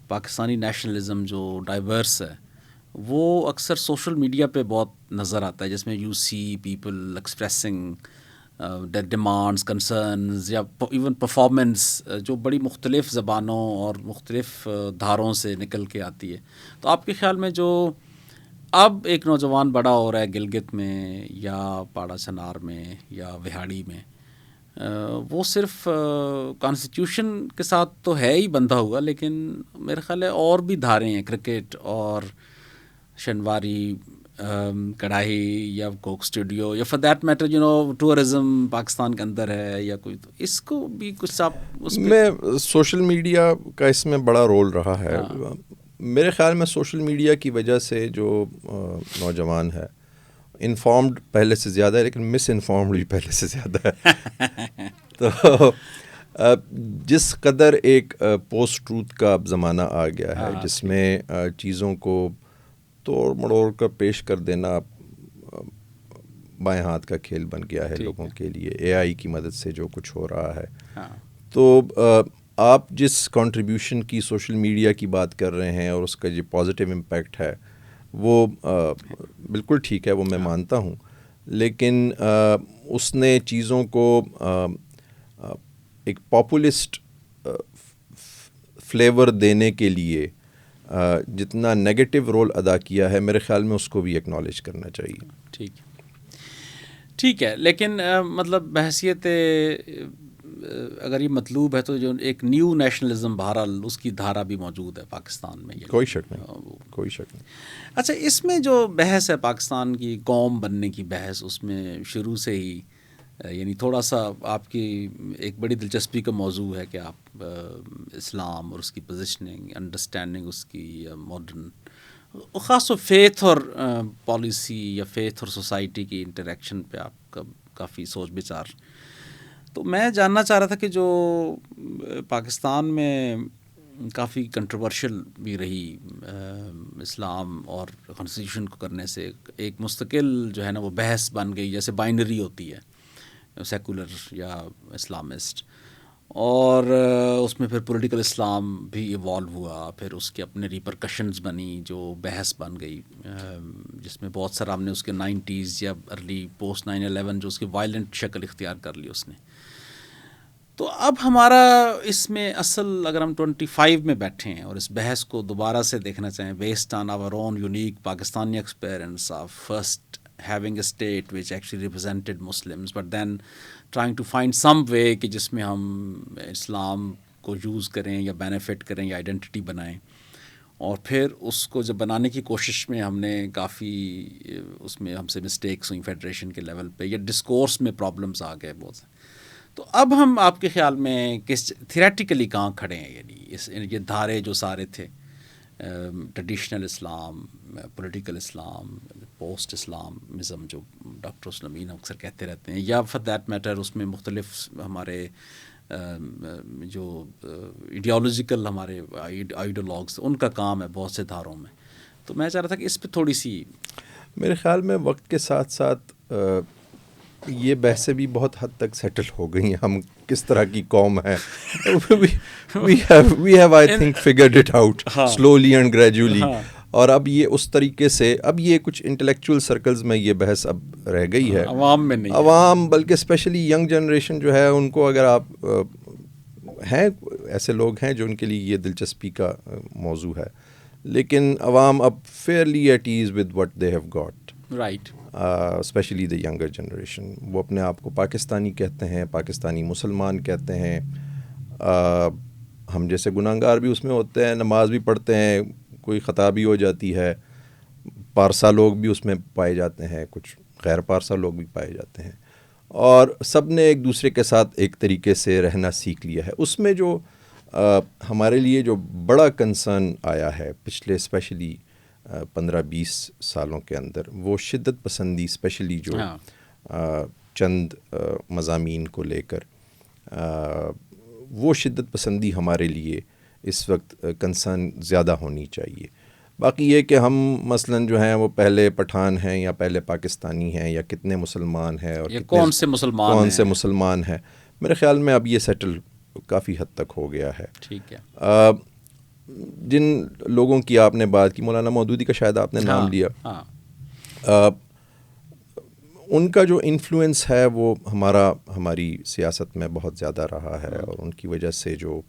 پاکستانی نیشنلزم جو ڈائیورس ہے وہ اکثر سوشل میڈیا پہ بہت نظر آتا ہے، جس میں you see people expressing demands, concerns یا ایون پرفارمنس جو بڑی مختلف زبانوں اور مختلف دھاروں سے نکل کے آتی ہے. تو آپ کے خیال میں جو اب ایک نوجوان بڑا ہو رہا ہے گلگت میں یا پاڑا چنار میں یا وہاڑی میں، وہ صرف کانسٹیٹیوشن کے ساتھ تو ہے ہی بندھا ہوا، لیکن میرے خیال ہے اور بھی دھاریں ہیں، کرکٹ اور شنواری، کڑاہی یا کوک اسٹوڈیو یا for that matter tourism Pakistan کے اندر ہے یا کوئی، تو اس کو بھی کچھ آپ اس میں سوشل میڈیا کا اس میں بڑا رول رہا ہے. میرے خیال میں سوشل میڈیا کی وجہ سے جو نوجوان ہے انفارمڈ پہلے سے زیادہ ہے، لیکن مس انفارمڈ بھی پہلے سے زیادہ ہے. تو جس قدر ایک پوسٹ ٹروتھ کا اب زمانہ آ گیا ہے، جس میں چیزوں کو توڑ مڑوڑ کر پیش کر دینا بائیں ہاتھ کا کھیل بن گیا ہے لوگوں کے لیے، اے آئی کی مدد سے جو کچھ ہو رہا ہے. تو آپ جس کنٹریبیوشن کی سوشل میڈیا کی بات کر رہے ہیں اور اس کا جو پازیٹیو امپیکٹ ہے وہ بالکل ٹھیک ہے، وہ میں مانتا ہوں، لیکن اس نے چیزوں کو ایک پاپولسٹ فلیور دینے کے لیے جتنا نیگیٹو رول ادا کیا ہے، میرے خیال میں اس کو بھی ایکنالج کرنا چاہیے. ٹھیک ہے، لیکن مطلب بحثیت اگر یہ مطلوب ہے تو جو ایک نیو نیشنلزم بہرحال اس کی دھارا بھی موجود ہے پاکستان میں، کوئی شک نہیں. اچھا، اس میں جو بحث ہے پاکستان کی قوم بننے کی بحث، اس میں شروع سے ہی یعنی تھوڑا سا آپ کی ایک بڑی دلچسپی کا موضوع ہے کہ آپ اسلام اور اس کی پوزیشننگ، انڈرسٹینڈنگ اس کی ماڈرن، خاص طور فیتھ اور پالیسی یا فیتھ اور سوسائٹی کی انٹریکشن پہ آپ کا کافی سوچ بچار. تو میں جاننا چاہ رہا تھا کہ جو پاکستان میں کافی کنٹروورشل بھی رہی اسلام اور کانسٹیٹیوشن کو کرنے سے، ایک مستقل جو ہے نا وہ بحث بن گئی، جیسے بائنری ہوتی ہے سیکولر یا اسلامسٹ، اور اس میں پھر پولیٹیکل اسلام بھی ایوالو ہوا، پھر اس کے اپنے ریپرکشنز بنی جو بحث بن گئی، جس میں بہت سارا ہم نے اس کے 90s یا ارلی پوسٹ 9/11 جو اس کی وائلنٹ شکل اختیار کر لی اس نے. تو اب ہمارا اس میں اصل اگر ہم 25 میں بیٹھے ہیں اور اس بحث کو دوبارہ سے دیکھنا چاہیں based on our own unique Pakistani experience of first having a state which actually represented Muslims but then trying to find some way کہ جس میں ہم اسلام کو یوز کریں یا بینیفٹ کریں یا آئیڈینٹی بنائیں، اور پھر اس کو جب بنانے کی کوشش میں ہم نے کافی اس میں ہم سے مسٹیکس ہوئیں فیڈریشن کے لیول پہ یا ڈسکورس میں پرابلمس آ گئے بہت سے. تو اب ہم آپ کے خیال میں کس تھیریٹیکلی کہاں کھڑے ہیں، یعنی یہ دھارے جو سارے تھے، ٹریڈیشنل اسلام، پولیٹیکل اسلام، پوسٹ اسلامزم جو ڈاکٹر اسلم امین اکثر کہتے رہتے ہیں، یا فار دیٹ میٹر اس میں مختلف ہمارے جو ایڈیالوجیکل ہمارے آئیڈیالوگس ان کا کام ہے بہت سے دھاروں میں. تو میں چاہ رہا تھا کہ اس پہ تھوڑی سی، میرے خیال میں وقت کے ساتھ ساتھ یہ بحثیں بھی بہت حد تک سیٹل ہو گئی ہیں. ہم کس طرح کی قوم ہے, we have I think figured it out slowly and gradually. اور اب یہ اس طریقے سے, اب یہ کچھ انٹلیکچوئل سرکلز میں یہ بحث اب رہ گئی ہے, عوام میں نہیں, عوام بلکہ اسپیشلی ینگ جنریشن جو ہے ان کو, اگر آپ ہیں ایسے لوگ ہیں جو ان کے لیے یہ دلچسپی کا موضوع ہے, لیکن عوام اب fairly at ease with what they have got, right, especially the younger generation. وہ اپنے آپ کو پاکستانی کہتے ہیں, پاکستانی مسلمان کہتے ہیں. ہم جیسے گناہگار بھی اس میں ہوتے ہیں, نماز بھی پڑھتے ہیں, کوئی خطا بھی ہو جاتی ہے, پارسا لوگ بھی اس میں پائے جاتے ہیں, کچھ غیر پارسا لوگ بھی پائے جاتے ہیں, اور سب نے ایک دوسرے کے ساتھ ایک طریقے سے رہنا سیکھ لیا ہے. اس میں جو ہمارے لیے جو بڑا کنسرن آیا ہے پچھلے اسپیشلی 15-20 سالوں کے اندر, وہ شدت پسندی, اسپیشلی جو چند مضامین کو لے کر, وہ شدت پسندی ہمارے لیے اس وقت کنسرن زیادہ ہونی چاہیے. باقی یہ کہ ہم مثلاً جو ہیں وہ پہلے پٹھان ہیں یا پہلے پاکستانی ہیں, یا کتنے مسلمان ہیں اور کون سے مسلمان ہیں, میرے خیال میں اب یہ سیٹل کافی حد تک ہو گیا ہے. ٹھیک ہے. جن لوگوں کی آپ نے بات کی, مولانا مودودی کا شاید آپ نے نام لیا, ان کا جو انفلوئنس ہے وہ ہماری سیاست میں بہت زیادہ رہا ہے, اور ان کی وجہ سے جو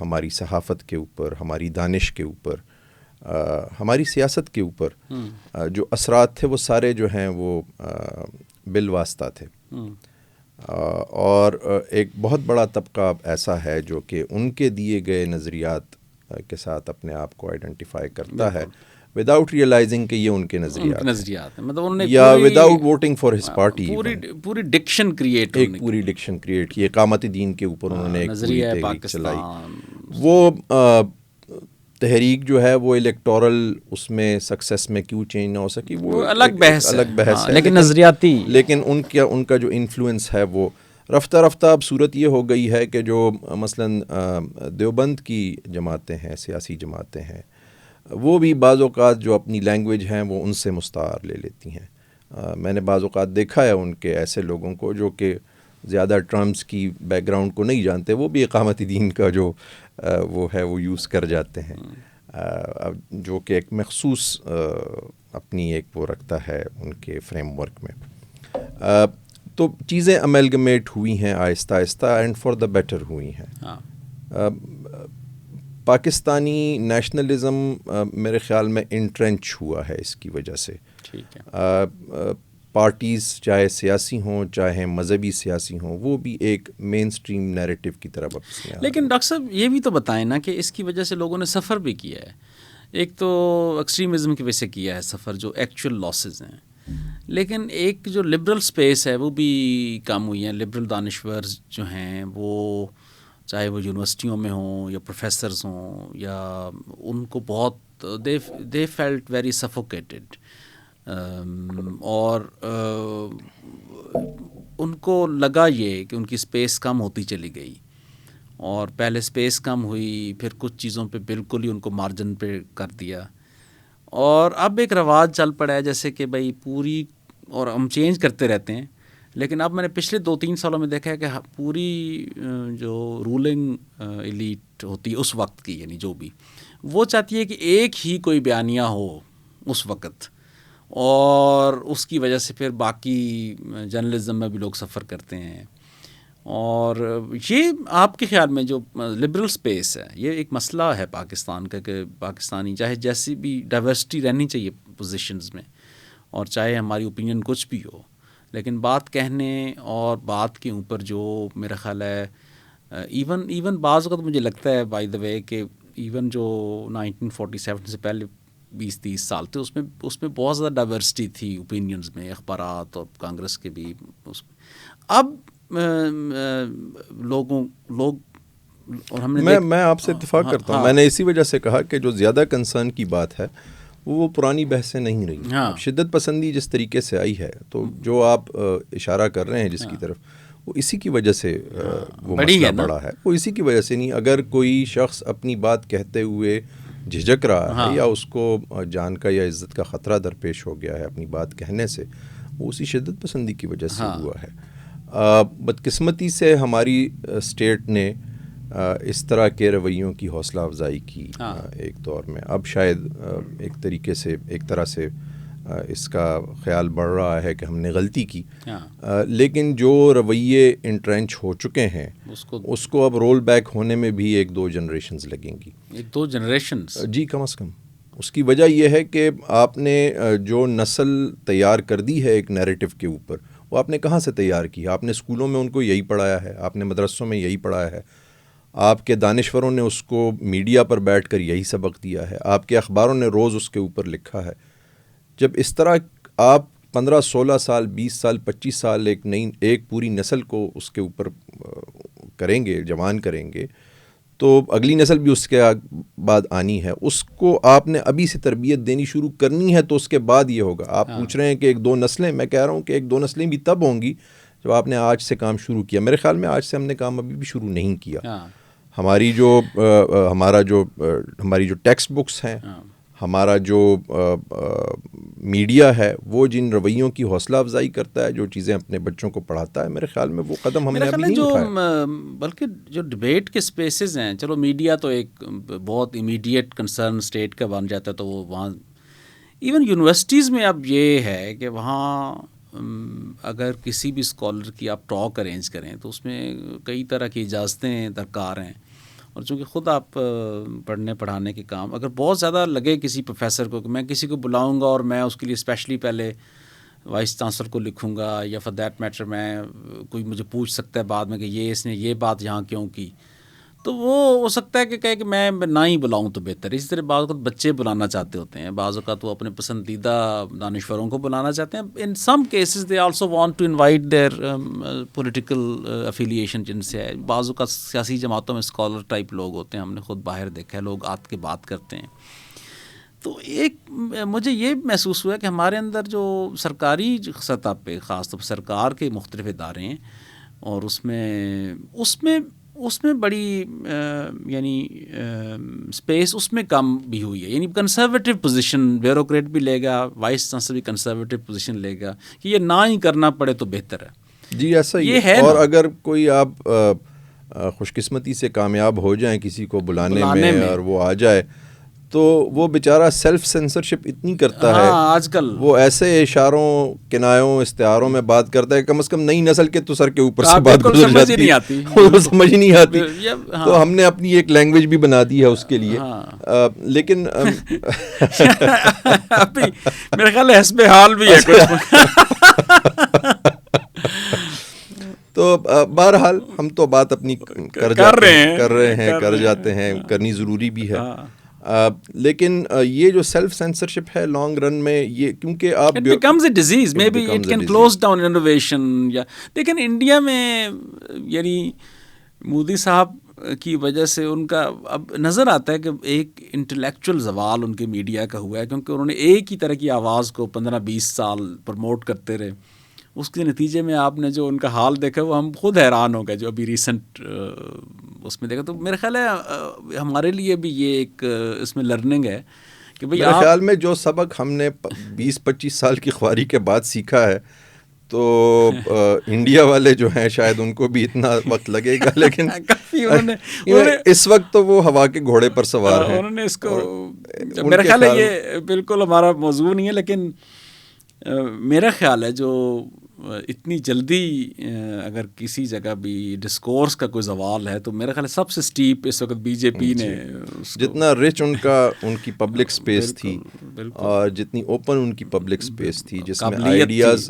ہماری صحافت کے اوپر, ہماری دانش کے اوپر, ہماری سیاست کے اوپر جو اثرات تھے وہ سارے جو ہیں وہ بالواسطہ تھے. اور ایک بہت بڑا طبقہ ایسا ہے جو کہ ان کے دیے گئے نظریات کے ساتھ اپنے آپ کو آئیڈینٹیفائی کرتا ہے وداؤٹ ریئلائزنگ کہ یہ ان کے نظریات ہیں, مطلب یا without voting for his party. پوری ڈکشن کریٹ, ایک پوری ڈکشن کریٹ کی, اقامت دین کے اوپر انہوں نے ایک پوری تحریک چلائی. وہ تحریک جو ہے وہ الیکٹورل اس میں سکسیس میں کیوں چینج نہ ہو سکی, وہ الگ بحث ہے, لیکن نظریاتی, لیکن ان کا جو انفلوئنس ہے وہ رفتہ رفتہ اب صورت یہ ہو گئی ہے کہ جو مثلاً دیوبند کی جماعتیں ہیں, سیاسی جماعتیں ہیں, وہ بھی بعض اوقات جو اپنی لینگویج ہیں وہ ان سے مستعار لے لیتی ہیں. میں نے بعض اوقات دیکھا ہے ان کے ایسے لوگوں کو جو کہ زیادہ ٹرمز کی بیک گراؤنڈ کو نہیں جانتے, وہ بھی اقامت دین کا جو وہ ہے وہ یوز کر جاتے ہیں, جو کہ ایک مخصوص اپنی ایک وہ رکھتا ہے ان کے فریم ورک میں. تو چیزیں امیلگمیٹ ہوئی ہیں آہستہ آہستہ, اینڈ فار دا بیٹر ہوئی ہیں. پاکستانی نیشنلزم میرے خیال میں انٹرنچ ہوا ہے اس کی وجہ سے. پارٹیز چاہے سیاسی ہوں چاہے مذہبی سیاسی ہوں, وہ بھی ایک مین سٹریم نیریٹو کی طرف اپنے. لیکن ڈاکٹر صاحب یہ بھی تو بتائیں نا کہ اس کی وجہ سے لوگوں نے سفر بھی کیا ہے. ایک تو ایکسٹریمزم کی وجہ سے کیا ہے سفر, جو ایکچوئل لاسز ہیں, لیکن ایک جو لبرل سپیس ہے وہ بھی کم ہوئی ہیں. لبرل دانشور جو ہیں وہ چاہے وہ یونیورسٹیوں میں ہوں یا پروفیسرز ہوں, یا ان کو بہت دے فیلٹ ویری سفوکیٹڈ, اور ان کو لگا یہ کہ ان کی اسپیس کم ہوتی چلی گئی, اور پہلے اسپیس کم ہوئی, پھر کچھ چیزوں پہ بالکل ہی ان کو مارجن پہ کر دیا, اور اب ایک رواج چل پڑا ہے جیسے کہ بھائی پوری, اور ہم چینج کرتے رہتے ہیں, لیکن اب میں نے پچھلے 2-3 سالوں میں دیکھا ہے کہ پوری جو رولنگ ایلیٹ ہوتی ہے اس وقت کی, یعنی جو بھی, وہ چاہتی ہے کہ ایک ہی کوئی بیانیہ ہو اس وقت, اور اس کی وجہ سے پھر باقی جرنلزم میں بھی لوگ سفر کرتے ہیں. اور یہ آپ کے خیال میں جو لبرل سپیس ہے, یہ ایک مسئلہ ہے پاکستان کا, کہ پاکستانی چاہے جیسی بھی ڈائیورسٹی رہنی چاہیے پوزیشنز میں, اور چاہے ہماری اوپینین کچھ بھی ہو, لیکن بات کہنے اور بات کے اوپر جو میرا خیال ہے, ایون بعض اوقات مجھے لگتا ہے بائی دا وے کہ ایون جو 1947 سے پہلے 20-30 سال تھے, اس میں بہت زیادہ ڈائیورسٹی تھی اوپینینز میں, اخبارات اور کانگریس کے بھی اس میں. اب لوگ اور ہم نے میں آپ سے اتفاق کرتا ہوں. میں نے اسی وجہ سے کہا کہ جو زیادہ کنسرن کی بات ہے وہ پرانی بحثیں نہیں رہی. شدت پسندی جس طریقے سے آئی ہے, تو جو آپ اشارہ کر رہے ہیں جس کی طرف, وہ اسی کی وجہ سے وہ مسئلہ بڑا ہے. وہ اسی کی وجہ سے نہیں. اگر کوئی شخص اپنی بات کہتے ہوئے جھجک رہا ہے, یا اس کو جان کا یا عزت کا خطرہ درپیش ہو گیا ہے اپنی بات کہنے سے, وہ اسی شدت پسندی کی وجہ سے ہوا ہے. بدقسمتی سے ہماری اسٹیٹ نے اس طرح کے رویوں کی حوصلہ افزائی کی ایک دور میں. اب شاید ایک طریقے سے ایک طرح سے اس کا خیال بڑھ رہا ہے کہ ہم نے غلطی کی, لیکن جو رویے انٹرینچ ہو چکے ہیں اس کو اب رول بیک ہونے میں بھی 1-2 جنریشنز لگیں گی. 1-2 جنریشنز جی, کم از کم. اس کی وجہ یہ ہے کہ آپ نے جو نسل تیار کر دی ہے ایک نیریٹو کے اوپر, وہ آپ نے کہاں سے تیار کی؟ آپ نے اسکولوں میں ان کو یہی پڑھایا ہے, آپ نے مدرسوں میں یہی پڑھایا ہے, آپ کے دانشوروں نے اس کو میڈیا پر بیٹھ کر یہی سبق دیا ہے, آپ کے اخباروں نے روز اس کے اوپر لکھا ہے. جب اس طرح آپ 15-16 سال 20 سال 25 سال ایک پوری نسل کو اس کے اوپر کریں گے, جوان کریں گے, تو اگلی نسل بھی اس کے بعد آنی ہے, اس کو آپ نے ابھی سے تربیت دینی شروع کرنی ہے, تو اس کے بعد یہ ہوگا. آپ پوچھ رہے ہیں کہ 1-2 نسلیں, میں کہہ رہا ہوں کہ 1-2 نسلیں بھی تب ہوں گی جب آپ نے آج سے کام شروع کیا. میرے خیال میں آج سے ہم نے کام ابھی بھی شروع نہیں کیا. ہماری جو ٹیکسٹ بکس ہیں, ہمارا جو میڈیا ہے, وہ جن رویوں کی حوصلہ افزائی کرتا ہے, جو چیزیں اپنے بچوں کو پڑھاتا ہے, میرے خیال میں وہ قدم ہم نے ابھی نہیں اٹھایا. بلکہ جو ڈبیٹ کے سپیسز ہیں, چلو میڈیا تو ایک بہت امیڈیٹ کنسرن اسٹیٹ کا بن جاتا ہے, تو وہ وہاں ایون یونیورسٹیز میں اب یہ ہے کہ وہاں اگر کسی بھی اسکالر کی آپ ٹاک ارینج کریں تو اس میں کئی طرح کی اجازتیں درکار ہیں. اور چونکہ خود آپ پڑھنے پڑھانے کے کام اگر بہت زیادہ لگے کسی پروفیسر کو کہ میں کسی کو بلاؤں گا اور میں اس کے لیے اسپیشلی پہلے وائس چانسلر کو لکھوں گا, یا فار دیٹ میٹر میں کوئی مجھے پوچھ سکتا ہے بعد میں کہ یہ اس نے یہ بات یہاں کیوں کی, تو وہ ہو سکتا ہے کہ کہے کہ میں نہ ہی بلاؤں تو بہتر. اسی طرح بعض اوقات بچے بلانا چاہتے ہوتے ہیں, بعض اوقات وہ اپنے پسندیدہ دانشوروں کو بلانا چاہتے ہیں. In some cases they also want to invite their political affiliation جن سے ہے. بعض اوقات سیاسی جماعتوں میں اسکالر ٹائپ لوگ ہوتے ہیں, ہم نے خود باہر دیکھا ہے, لوگ آت کے بات کرتے ہیں. تو ایک مجھے یہ محسوس ہوا کہ ہمارے اندر جو سرکاری سطح پہ خاص طور پر سرکار کے مختلف ادارے ہیں, اور اس میں بڑی یعنی اسپیس اس میں کم بھی ہوئی ہے. یعنی کنسرویٹو پوزیشن بیوروکریٹ بھی لے گا, وائس چانسلر بھی کنسرویٹو پوزیشن لے گا کہ یہ نہ ہی کرنا پڑے تو بہتر ہے. جی ایسا ہی ہے. اور اگر کوئی آپ خوش قسمتی سے کامیاب ہو جائیں کسی کو بلانے میں اور وہ آ جائے, تو وہ بیچارہ سیلف سینسرشپ اتنی کرتا ہے آج کل, وہ ایسے اشاروں کنایوں استعاروں میں بات کرتا ہے, کم از کم نئی نسل کے تو سر کے اوپر سے بات گزر جاتی ہے, وہ سمجھ نہیں آتی. تو ہم نے اپنی ایک لینگویج بھی بنا دی ہے اس کے لیے. لیکن میرے خیال ہے حسب حال بھی ہے کچھ. تو بہرحال ہم تو بات اپنی کر رہے ہیں, کر جاتے ہیں, کرنی ضروری بھی ہے. لیکن یہ جو سیلف سینسرشپ ہے لانگ رن میں, یہ کیونکہ آپ it becomes a disease, may be it can close down innovation. یا لیکن انڈیا میں یعنی مودی صاحب کی وجہ سے ان کا اب نظر آتا ہے کہ ایک انٹلیکچوئل زوال ان کے میڈیا کا ہوا ہے, کیونکہ انہوں نے ایک ہی طرح کی آواز کو 15-20 سال پروموٹ کرتے رہے. اس کے نتیجے میں آپ نے جو ان کا حال دیکھا وہ ہم خود حیران ہو گئے جو ابھی ریسنٹ اس میں دیکھا. تو میرے خیال ہے ہمارے لیے بھی یہ ایک اس میں لرننگ ہے کہ بھئی میرے خیال میں جو سبق ہم نے 20-25 سال کی خواری کے بعد سیکھا ہے, تو انڈیا والے جو ہیں شاید ان کو بھی اتنا وقت لگے گا, لیکن اس وقت تو وہ ہوا کے گھوڑے پر سوار ہیں. انہوں نے اس کو میرا خیال ہے یہ بالکل ہمارا موضوع نہیں ہے, لیکن میرا خیال ہے جو اتنی جلدی اگر کسی جگہ بھی ڈسکورس کا کوئی زوال ہے تو میرا خیال ہے سب سے سٹیپ اس وقت بی جے پی نے. جتنا رچ ان کی پبلک سپیس تھی اور جتنی اوپن ان کی پبلک سپیس تھی, جس میں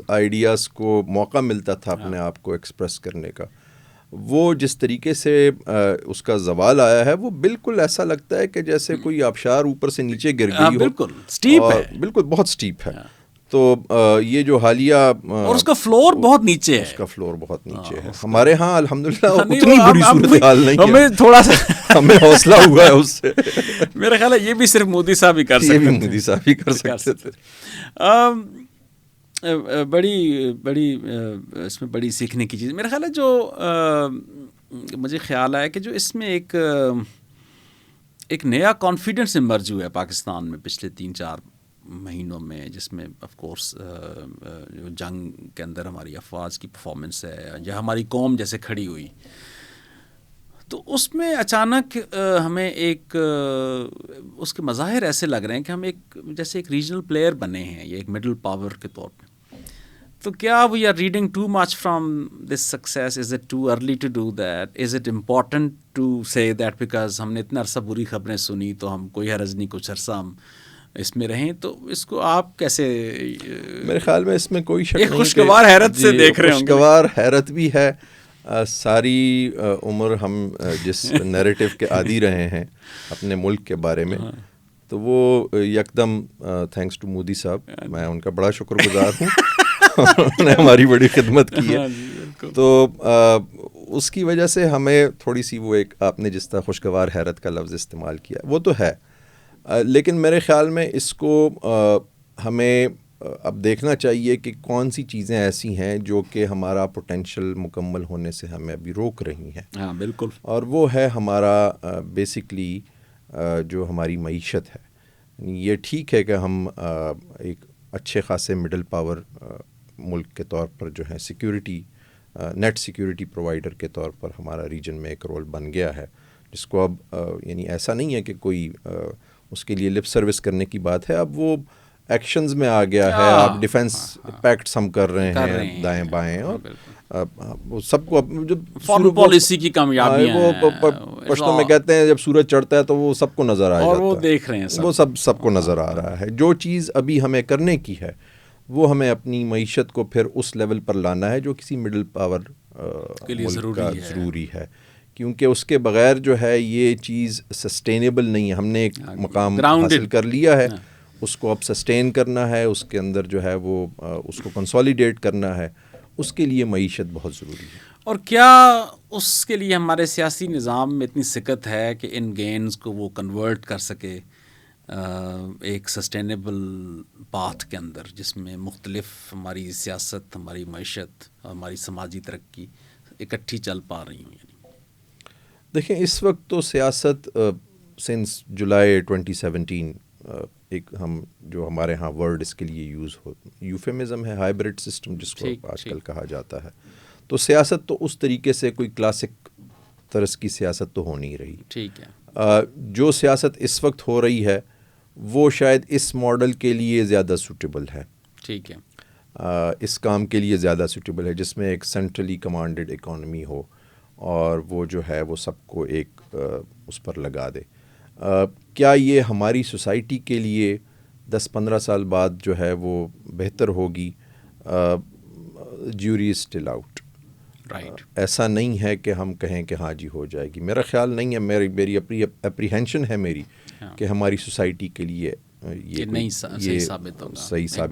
آئیڈیاز کو موقع ملتا تھا اپنے آپ کو ایکسپریس کرنے کا, وہ جس طریقے سے اس کا زوال آیا ہے وہ بالکل ایسا لگتا ہے کہ جیسے کوئی آبشار اوپر سے نیچے گر گئی ہو. بالکل سٹیپ ہے, بالکل بہت سٹیپ ہے. تو یہ جو حالیہ اور اس کا فلور بہت نیچے ہے, اس کا فلور بہت نیچے ہے. ہمارے ہاں الحمدللہ اتنی بری صورتحال نہیں ہے, ہمیں تھوڑا سا ہمیں حوصلہ ہوا ہے اس سے. میرا خیال ہے یہ بھی صرف مودی صاحب ہی کر سکتے تھے, مودی صاحب ہی کر سکتے تھے. بڑی اس میں بڑی سیکھنے کی چیز میرا خیال ہے جو مجھے خیال آیا کہ جو اس میں ایک نیا کانفیڈنس ایمرج ہوا ہے پاکستان میں پچھلے 3-4 مہینوں میں، جس میں آف کورس جنگ کے اندر ہماری افواج کی پرفارمنس ہے یا ہماری قوم جیسے کھڑی ہوئی، تو اس میں اچانک ہمیں ایک اس کے مظاہر ایسے لگ رہے ہیں کہ ہم ایک جیسے ایک ریجنل پلیئر بنے ہیں یا ایک مڈل پاور کے طور پہ. تو کیا we are reading too much from this success? Is it too early to do that? Is it important to say that because ہم نے اتنا عرصہ بری خبریں سنی تو ہم کوئی حرج نہیں، کچھ عرصہ ہم اس میں رہیں؟ تو اس کو آپ کیسے؟ میرے خیال میں اس میں کوئی شک نہیں، خوشگوار حیرت سے دیکھ رہے ہوں گے. خوشگوار حیرت بھی ہے. ساری عمر ہم جس نیریٹو کے عادی رہے ہیں اپنے ملک کے بارے میں، تو وہ یکدم تھینکس ٹو مودی صاحب، میں ان کا بڑا شکر گزار ہوں، انہوں نے ہماری بڑی خدمت کی ہے. تو اس کی وجہ سے ہمیں تھوڑی سی وہ ایک آپ نے جس طرح خوشگوار حیرت کا لفظ استعمال کیا وہ تو ہے، لیکن میرے خیال میں اس کو ہمیں اب دیکھنا چاہیے کہ کون سی چیزیں ایسی ہیں جو کہ ہمارا پوٹینشیل مکمل ہونے سے ہمیں ابھی روک رہی ہیں. ہاں بالکل. اور وہ ہے ہمارا بیسکلی جو ہماری معیشت ہے. یہ ٹھیک ہے کہ ہم ایک اچھے خاصے مڈل پاور ملک کے طور پر جو ہے سیکیورٹی نیٹ سیکیورٹی پرووائڈر کے طور پر ہمارا ریجن میں ایک رول بن گیا ہے، جس کو اب یعنی ایسا نہیں ہے کہ کوئی اس کے لیے لپ سروس کرنے کی بات ہے، اب وہ ایکشنز میں آ گیا ہے. آپ ڈیفنس پیکٹس ہم کر رہے ہیں دائیں بائیں، اور سب کو جب فارن پالیسی کی کامیابیاں وہ پشتوں میں کہتے ہیں جب سورج چڑھتا ہے تو وہ سب کو نظر آ جاتا ہے، وہ دیکھ رہے ہیں وہ سب کو نظر آ رہا ہے. جو چیز ابھی ہمیں کرنے کی ہے وہ ہمیں اپنی معیشت کو پھر اس لیول پر لانا ہے جو کسی مڈل پاور کے لیے ضروری ہے، کیونکہ اس کے بغیر جو ہے یہ چیز سسٹینیبل نہیں ہے. ہم نے ایک مقام حاصل کر لیا ہے، اس کو اب سسٹین کرنا ہے، اس کے اندر جو ہے وہ اس کو کنسولیڈیٹ کرنا ہے، اس کے لیے معیشت بہت ضروری ہے. اور کیا اس کے لیے ہمارے سیاسی نظام میں اتنی سکت ہے کہ ان گینز کو وہ کنورٹ کر سکے ایک سسٹینیبل پاتھ کے اندر، جس میں مختلف ہماری سیاست، ہماری معیشت، ہماری سماجی ترقی اکٹھی چل پا رہی ہوں؟ دیکھیں اس وقت تو سیاست سنس جولائی 2017 ایک ہم جو ہمارے ہاں ورڈ اس کے لیے یوز ہو یوفیمزم ہے، ہائبرڈ سسٹم جس کو آج کل کہا جاتا ہے. تو سیاست تو اس طریقے سے کوئی کلاسک طرز کی سیاست تو ہو نہیں رہی. ٹھیک ہے. جو سیاست اس وقت ہو رہی ہے وہ شاید اس ماڈل کے لیے زیادہ سوٹیبل ہے. ٹھیک ہے. اس کام کے لیے زیادہ سوٹیبل ہے، جس میں ایک سینٹرلی کمانڈڈ اکانومی ہو اور وہ جو ہے وہ سب کو ایک اس پر لگا دے. کیا یہ ہماری سوسائٹی کے لیے 10-15 سال بعد جو ہے وہ بہتر ہوگی؟ Jury is still out. ایسا نہیں ہے کہ ہم کہیں کہ ہاں جی ہو جائے گی، میرا خیال نہیں ہے. میری اپنی اپریہینشن ہے میری کہ ہماری سوسائٹی کے لیے یہ صحیح ثابت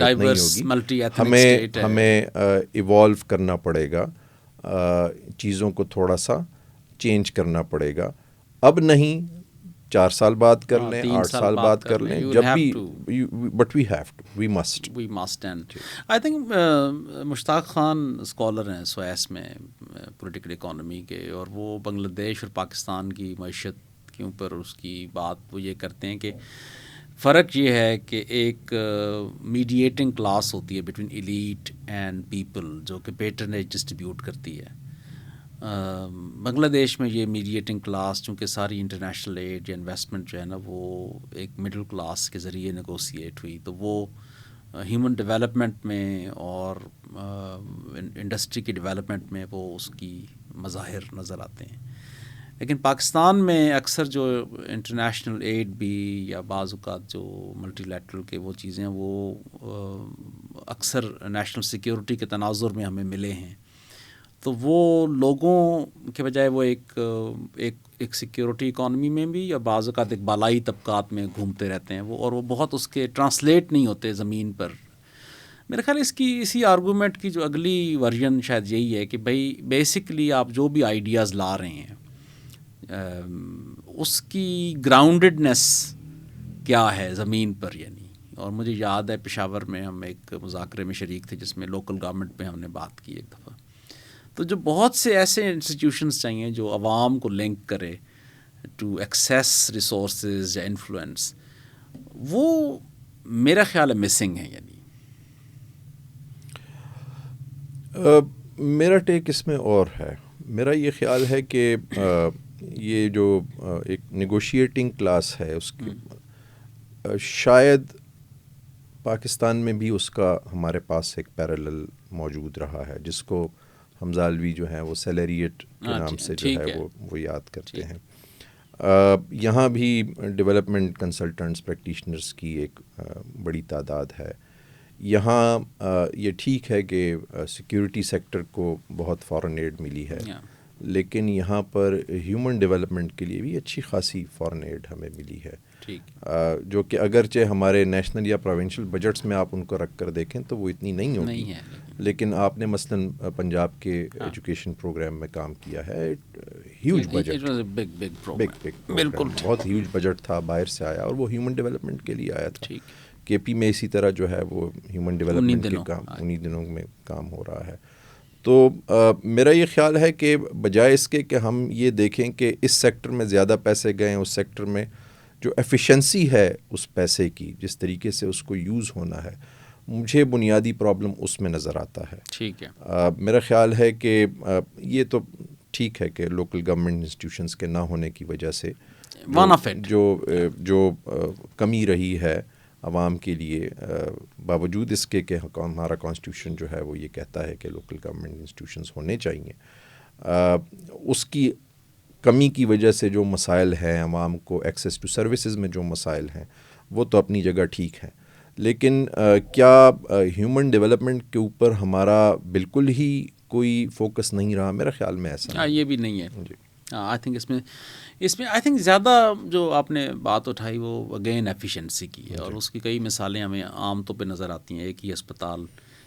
نہیں ہوگی. ہمیں ایوالو کرنا پڑے گا، چیزوں کو تھوڑا سا چینج کرنا پڑے گا. اب نہیں 4 سال بعد کر لیں، 8 سال بعد کر لیں، جب بھی، but we have to, we must. And I think Mushtaq Khan scholar ہیں سویس میں پولیٹیکل اکانومی کے، اور وہ بنگلہ دیش اور پاکستان کی معیشت کے اوپر اس کی بات وہ یہ کرتے ہیں کہ فرق یہ ہے کہ ایک میڈیٹنگ کلاس ہوتی ہے بٹوین ایلیٹ اینڈ پیپل، جو کہ پیٹرنیج ڈسٹریبیوٹ کرتی ہے. بنگلہ دیش میں یہ میڈیٹنگ کلاس چونکہ ساری انٹرنیشنل ایڈ یا انویسٹمنٹ جو ہے نا وہ ایک مڈل کلاس کے ذریعے نیگوسیٹ ہوئی، تو وہ ہیومن ڈیولپمنٹ میں اور انڈسٹری کی ڈیولپمنٹ میں وہ اس کی مظاہر نظر آتے ہیں. لیکن پاکستان میں اکثر جو انٹرنیشنل ایڈ بھی یا بعض اوقات جو ملٹی لیٹرل کے وہ چیزیں وہ اکثر نیشنل سیکیورٹی کے تناظر میں ہمیں ملے ہیں، تو وہ لوگوں کے بجائے وہ ایک سیکیورٹی اکانومی میں بھی یا بعض اوقات ایک بالائی طبقات میں گھومتے رہتے ہیں وہ، اور وہ بہت اس کے ٹرانسلیٹ نہیں ہوتے زمین پر. میرے خیال اسی آرگومنٹ کی جو اگلی ورژن شاید یہی ہے کہ بھائی بیسکلی آپ جو بھی آئیڈیاز لا رہے ہیں اس کی گراؤنڈڈنس کیا ہے زمین پر یعنی. اور مجھے یاد ہے پشاور میں ہم ایک مذاکرے میں شریک تھے جس میں لوکل گورنمنٹ پہ ہم نے بات کی ایک دفعہ. تو جو بہت سے ایسے انسٹیٹیوشنز چاہیے جو عوام کو لنک کرے ٹو ایکسیس ریسورسز یا انفلوئنس، وہ میرا خیال ہے مسنگ ہے. یعنی میرا ٹیک اس میں اور ہے. میرا یہ خیال ہے کہ یہ جو ایک نیگوشیٹنگ کلاس ہے اس کی شاید پاکستان میں بھی اس کا ہمارے پاس ایک پیرالل موجود رہا ہے جس کو حمزہ علوی جو ہیں وہ سیلریٹ کے نام سے جو ہے وہ یاد کرتے ہیں. یہاں بھی ڈیولپمنٹ کنسلٹنٹس پریکٹیشنرز کی ایک بڑی تعداد ہے. یہاں یہ ٹھیک ہے کہ سیکیورٹی سیکٹر کو بہت فارن ایڈ ملی ہے لیکن یہاں پر ہیومن ڈیولپمنٹ کے لیے بھی اچھی خاصی فارن ایڈ ہمیں ملی ہے جو کہ اگرچہ ہمارے نیشنل یا پروونشل بجٹس میں آپ ان کو رکھ کر دیکھیں تو وہ اتنی نہیں ہوگی لیکن آپ نے مثلاً پنجاب کے ایجوکیشن پروگرام میں کام کیا ہے. ہیوج بجٹ, بالکل بہت ہیوج بجٹ تھا, باہر سے آیا اور وہ ہیومن ڈیولپمنٹ کے لیے آیا تھا. کے پی میں اسی طرح جو ہے وہ ہیومن ڈیولپمنٹ کے کام انہی دنوں میں کام ہو رہا ہے. تو میرا یہ خیال ہے کہ بجائے اس کے کہ ہم یہ دیکھیں کہ اس سیکٹر میں زیادہ پیسے گئے اس سیکٹر میں جو ایفیشنسی ہے اس پیسے کی, جس طریقے سے اس کو یوز ہونا ہے, مجھے بنیادی پرابلم اس میں نظر آتا ہے. ٹھیک ہے. میرا خیال ہے کہ یہ تو ٹھیک ہے کہ لوکل گورنمنٹ انسٹیٹیوشنس کے نہ ہونے کی وجہ سے جو کمی رہی ہے عوام کے لیے, باوجود اس کے کہ ہمارا کانسٹیٹیوشن جو ہے وہ یہ کہتا ہے کہ لوکل گورنمنٹ انسٹیٹیوشنز ہونے چاہیے, اس کی کمی کی وجہ سے جو مسائل ہیں عوام کو ایکسیس ٹو سروسز میں جو مسائل ہیں وہ تو اپنی جگہ ٹھیک ہیں, لیکن کیا ہیومن ڈیولپمنٹ کے اوپر ہمارا بالکل ہی کوئی فوکس نہیں رہا؟ میرا خیال میں ایسا یہ بھی نہیں ہے. آئی تھنک اس میں آئی تھنک زیادہ جو آپ نے بات اٹھائی وہ اگین ایفیشنسی کی ہے, اور اس کی کئی مثالیں ہمیں عام طور پہ نظر آتی ہیں. ایک ہی اسپتال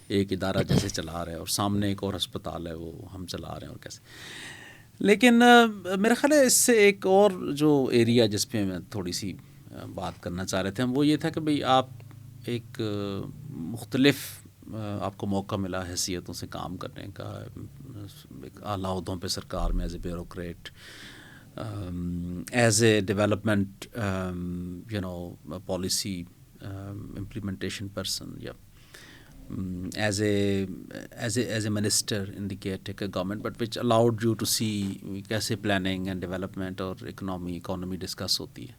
ایک ادارہ جیسے چلا رہا ہے اور سامنے ایک اور اسپتال ہے وہ ہم چلا رہے ہیں اور کیسے. لیکن میرا خیال ہے اس سے ایک اور جو ایریا جس پہ میں تھوڑی سی بات کرنا چاہ رہے تھے ہم, وہ یہ تھا کہ بھئی آپ ایک مختلف آپ کو موقع ملا حیثیتوں سے کام کرنے کا, اعلیٰ عہدوں پہ سرکار میں as a bureaucrat, as a development policy implementation person, یا as a minister in the caretaker government, but which allowed you to see کیسے پلاننگ اینڈ ڈیولپمنٹ اور اکنامی ڈسکس ہوتی ہے,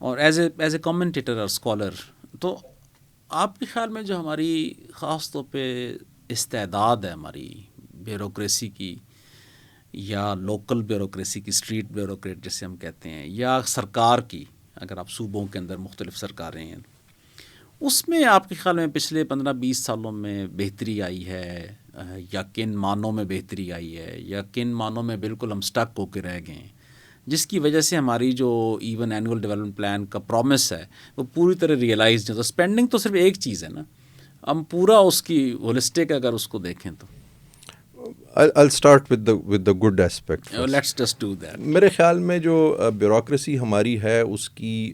اور ایز اے کمنٹیٹر اور اسکالر. تو آپ کے خیال میں جو ہماری خاص طور پہ استعداد ہے ہماری بیوروکریسی کی, یا لوکل بیوروکریسی کی, اسٹریٹ بیوروکریٹ جسے ہم کہتے ہیں, یا سرکار کی, اگر آپ صوبوں کے اندر مختلف سرکاریں ہیں, اس میں آپ کے خیال میں پچھلے 15-20 سالوں میں بہتری آئی ہے, یا کن معنوں میں بہتری آئی ہے, یا کن معنوں میں بالکل ہم سٹک ہو کے رہ گئے ہیں, جس کی وجہ سے ہماری جو ایون اینول ڈیولپمنٹ پلان کا پرومس ہے وہ پوری طرح ریئلائز نہیں ہوتا؟ اسپینڈنگ تو صرف ایک چیز ہے نا, ہم پورا اس کی ہولسٹک اگر اس کو دیکھیں تو. I'll start with the good aspect first. Let's just do that. میرے خیال میں جو بیوروکریسی ہماری ہے اس کی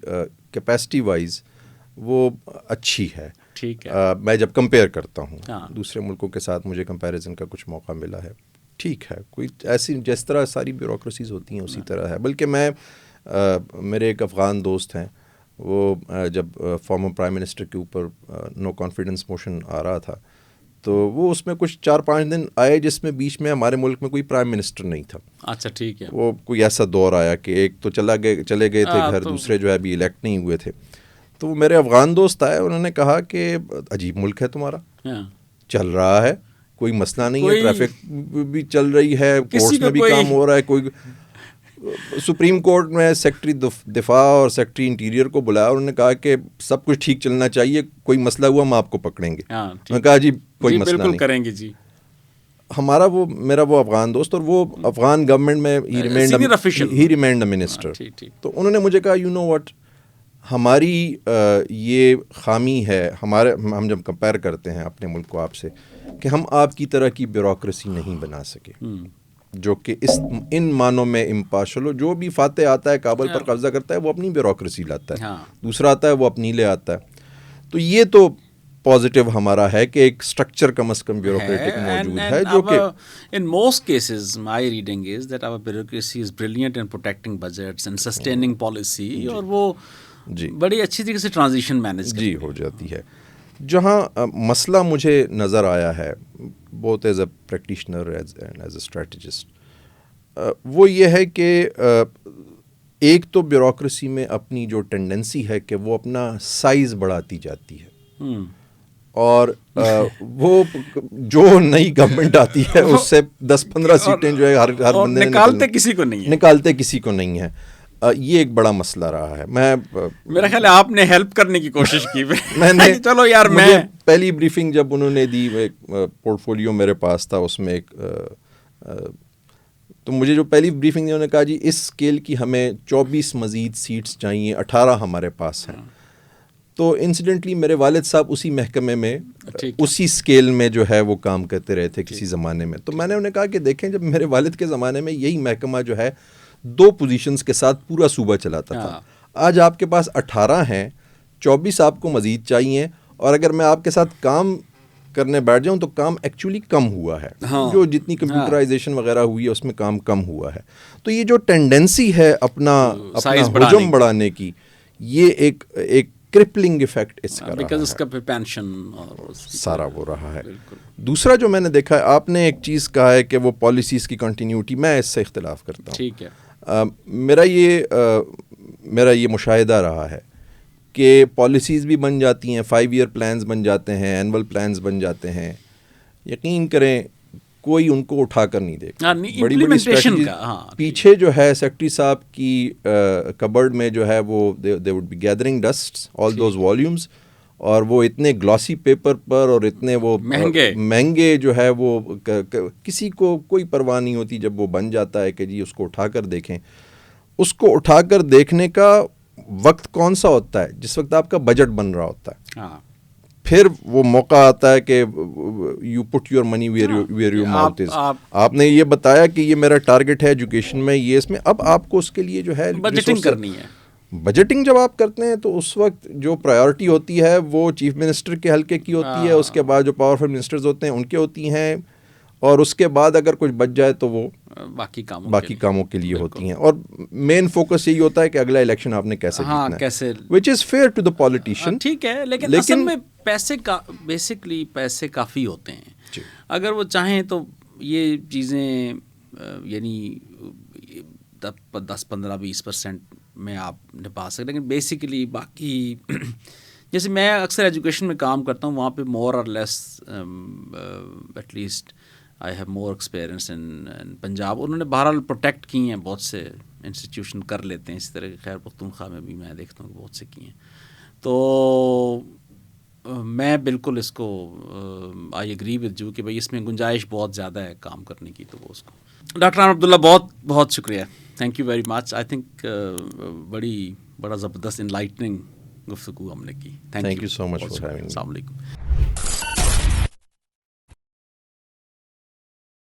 کیپیسٹی وائز وہ اچھی ہے. ٹھیک ہے. میں جب کمپیئر کرتا ہوں دوسرے ملکوں کے ساتھ, مجھے کمپیریزن کا کچھ موقع ملا ہے, ٹھیک ہے, کوئی ایسی جس طرح ساری بیوروکریسیز ہوتی ہیں اسی طرح ہے. بلکہ میرے ایک افغان دوست ہیں, وہ جب فارمر پرائم منسٹر کے اوپر نو کانفیڈنس موشن آ رہا تھا تو وہ اس میں کچھ 4-5 دن آئے جس میں بیچ میں ہمارے ملک میں کوئی پرائم منسٹر نہیں تھا. اچھا ٹھیک ہے. وہ کوئی ایسا دور آیا کہ ایک تو چلے گئے تھے گھر, دوسرے جو ہے ابھی الیکٹ نہیں ہوئے تھے. تو وہ میرے افغان دوست آئے, انہوں نے کہا کہ عجیب ملک ہے تمہارا, چل رہا ہے, کوئی مسئلہ نہیں ہے, ٹریفک بھی چل رہی ہے, کورٹس میں بھی کام ہو رہا ہے, کوئی سپریم کورٹ میں سیکٹری دفاع اور سیکٹری انٹیریئر کو بلایا, انہوں نے کہا کہ سب کچھ ٹھیک چلنا چاہیے, کوئی مسئلہ ہوا ہم آپ کو پکڑیں گے. میں نے کہا جی کوئی مسئلہ نہیں, کریں گے جی. ہمارا میرا وہ افغان دوست, اور وہ افغان گورنمنٹ میں ہی ریمینڈ اے منسٹر. تو انہوں نے مجھے کہا یو نو واٹ, ہماری یہ خامی ہے ہم جب کمپیئر کرتے ہیں اپنے ملک کو آپ سے, کہ ہم آپ کی طرح کی بیوروکریسی نہیں بنا سکے جو کہ ان معنوں میں امپارشل ہو. جو بھی فاتح آتا ہے کابل پر قبضہ کرتا ہے وہ اپنی بیوروکریسی لاتا ہے, دوسرا آتا ہے وہ اپنی لے آتا ہے. تو یہ تو پازیٹیو ہمارا ہے کہ ایک سٹرکچر کم از کم بیوروکریٹک موجود ہے, جو کہ in most cases my reading is that our bureaucracy is brilliant in protecting budgets and sustaining policy, اور وہ جی بڑی اچھی طریقے سے ٹرانزیشن مینیج جی ہو جاتی ہے. جہاں مسئلہ مجھے نظر آیا ہے both as a practitioner as a strategist, وہ یہ ہے کہ ایک تو بیوروکریسی میں اپنی جو ٹینڈنسی ہے کہ وہ اپنا سائز بڑھاتی جاتی ہے, اور وہ جو نئی گورنمنٹ آتی ہے اس سے 10-15 سیٹیں جو ہے ہر بندے نکالتے کسی کو نہیں ہے, نکالتے کسی کو نہیں ہے. یہ ایک بڑا مسئلہ رہا ہے. میرا خیال ہے آپ نے ہیلپ کرنے کی کوشش کی. میں نے چلو یار, مجھے پہلی بریفنگ جب انہوں نے دی, پورٹ فولیو میرے پاس تھا, اس میں ایک تو مجھے جو پہلی بریفنگ دی انہوں نے کہا جی اس اسکیل کی ہمیں 24 مزید سیٹس چاہیے, 18 ہمارے پاس ہیں. تو انسیڈنٹلی میرے والد صاحب اسی محکمے میں اسی اسکیل میں جو ہے وہ کام کرتے رہے تھے کسی زمانے میں. تو میں نے انہیں کہا کہ دیکھیں جب میرے والد کے زمانے میں یہی محکمہ جو ہے 2 پوزیشنز کے ساتھ پورا صوبہ چلاتا تھا, آج آپ کے پاس 18 ہیں, 24 آپ کو مزید چاہیے, اور اگر میں آپ کے ساتھ کام کرنے بیٹھ جاؤں تو کام ایکچولی کم ہوا ہے. جو جتنی کمپیوٹرائزیشن وغیرہ ہوئی ہے اس میں کام کم ہوا ہے. تو یہ جو ٹینڈنسی ہے اپنا حجم بڑھانے کی, یہ ایک کرپلنگ ایفیکٹ اس کا رہا ہے, پینشن سارا وہ رہا ہے. دوسرا جو میں نے دیکھا ہے, آپ نے ایک چیز کہا ہے کہ وہ پالیسیز کی کنٹینیوٹی, میں اس سے اختلاف کرتا ہوں. ٹھیک ہے. میرا یہ مشاہدہ رہا ہے کہ پالیسیز بھی بن جاتی ہیں, 5 ایئر پلانز بن جاتے ہیں, اینول پلانز بن جاتے ہیں, یقین کریں کوئی ان کو اٹھا کر نہیں دیکھتا. بڑی بڑی اسٹریٹجی پیچھے جو ہے سیکرٹری صاحب کی کبرڈ میں جو ہے وہ they would be gathering dust all those volumes, اور وہ اتنے گلاسی پیپر پر اور اتنے وہ مہنگے جو ہے وہ کسی کو کوئی پرواہ نہیں ہوتی جب وہ بن جاتا ہے کہ جی اس کو اٹھا کر دیکھیں. اس کو اٹھا کر دیکھنے کا وقت کون سا ہوتا ہے؟ جس وقت آپ کا بجٹ بن رہا ہوتا ہے. پھر وہ موقع آتا ہے کہ you put your money where your mouth is. آپ نے یہ بتایا کہ یہ میرا ٹارگٹ ہے ایجوکیشن میں, یہ اس میں, اب آپ کو اس کے لیے جو ہے بجٹنگ کرنی ہے. بجٹنگ جب آپ کرتے ہیں تو اس وقت جو پرائیورٹی ہوتی ہے وہ چیف منسٹر کے حلقے کی ہوتی ہے, اس کے بعد جو پاورفل منسٹرز ہوتے ہیں ان کے ہوتی ہیں, اور اس کے بعد اگر کچھ بچ جائے تو وہ باقی کاموں کے لیے ہوتی ہیں. اور مین فوکس یہی ہوتا ہے کہ اگلا الیکشن آپ نے کیسے جیتنا ہے, وچ از فیئر ٹو دا پولیٹیشین. ٹھیک ہے, لیکن اصل میں پیسے بیسکلی پیسے کافی ہوتے ہیں. اگر وہ چاہیں تو یہ چیزیں یعنی 10-15-20% میں آپ نپا سکتے, لیکن بیسیکلی باقی جیسے میں اکثر ایجوکیشن میں کام کرتا ہوں, وہاں پہ more or less at least I have more experience in Punjab. انہوں نے بہرحال پروٹیکٹ کی ہیں, بہت سے انسٹیٹیوشن کر لیتے ہیں اسی طرح. خیر پختونخوا میں بھی میں دیکھتا ہوں کہ بہت سے کی ہیں. تو میں بالکل اس کو آئی ایگری ود یو کہ بھائی اس میں گنجائش بہت زیادہ ہے کام کرنے کی. تو وہ اس کو ڈاکٹر عامر عبداللہ بہت بہت شکریہ, thank you very much. I think بڑا زبردست انلائٹننگ گفتگو ہم نے کی. تھینک یو سو مچ. السلام علیکم.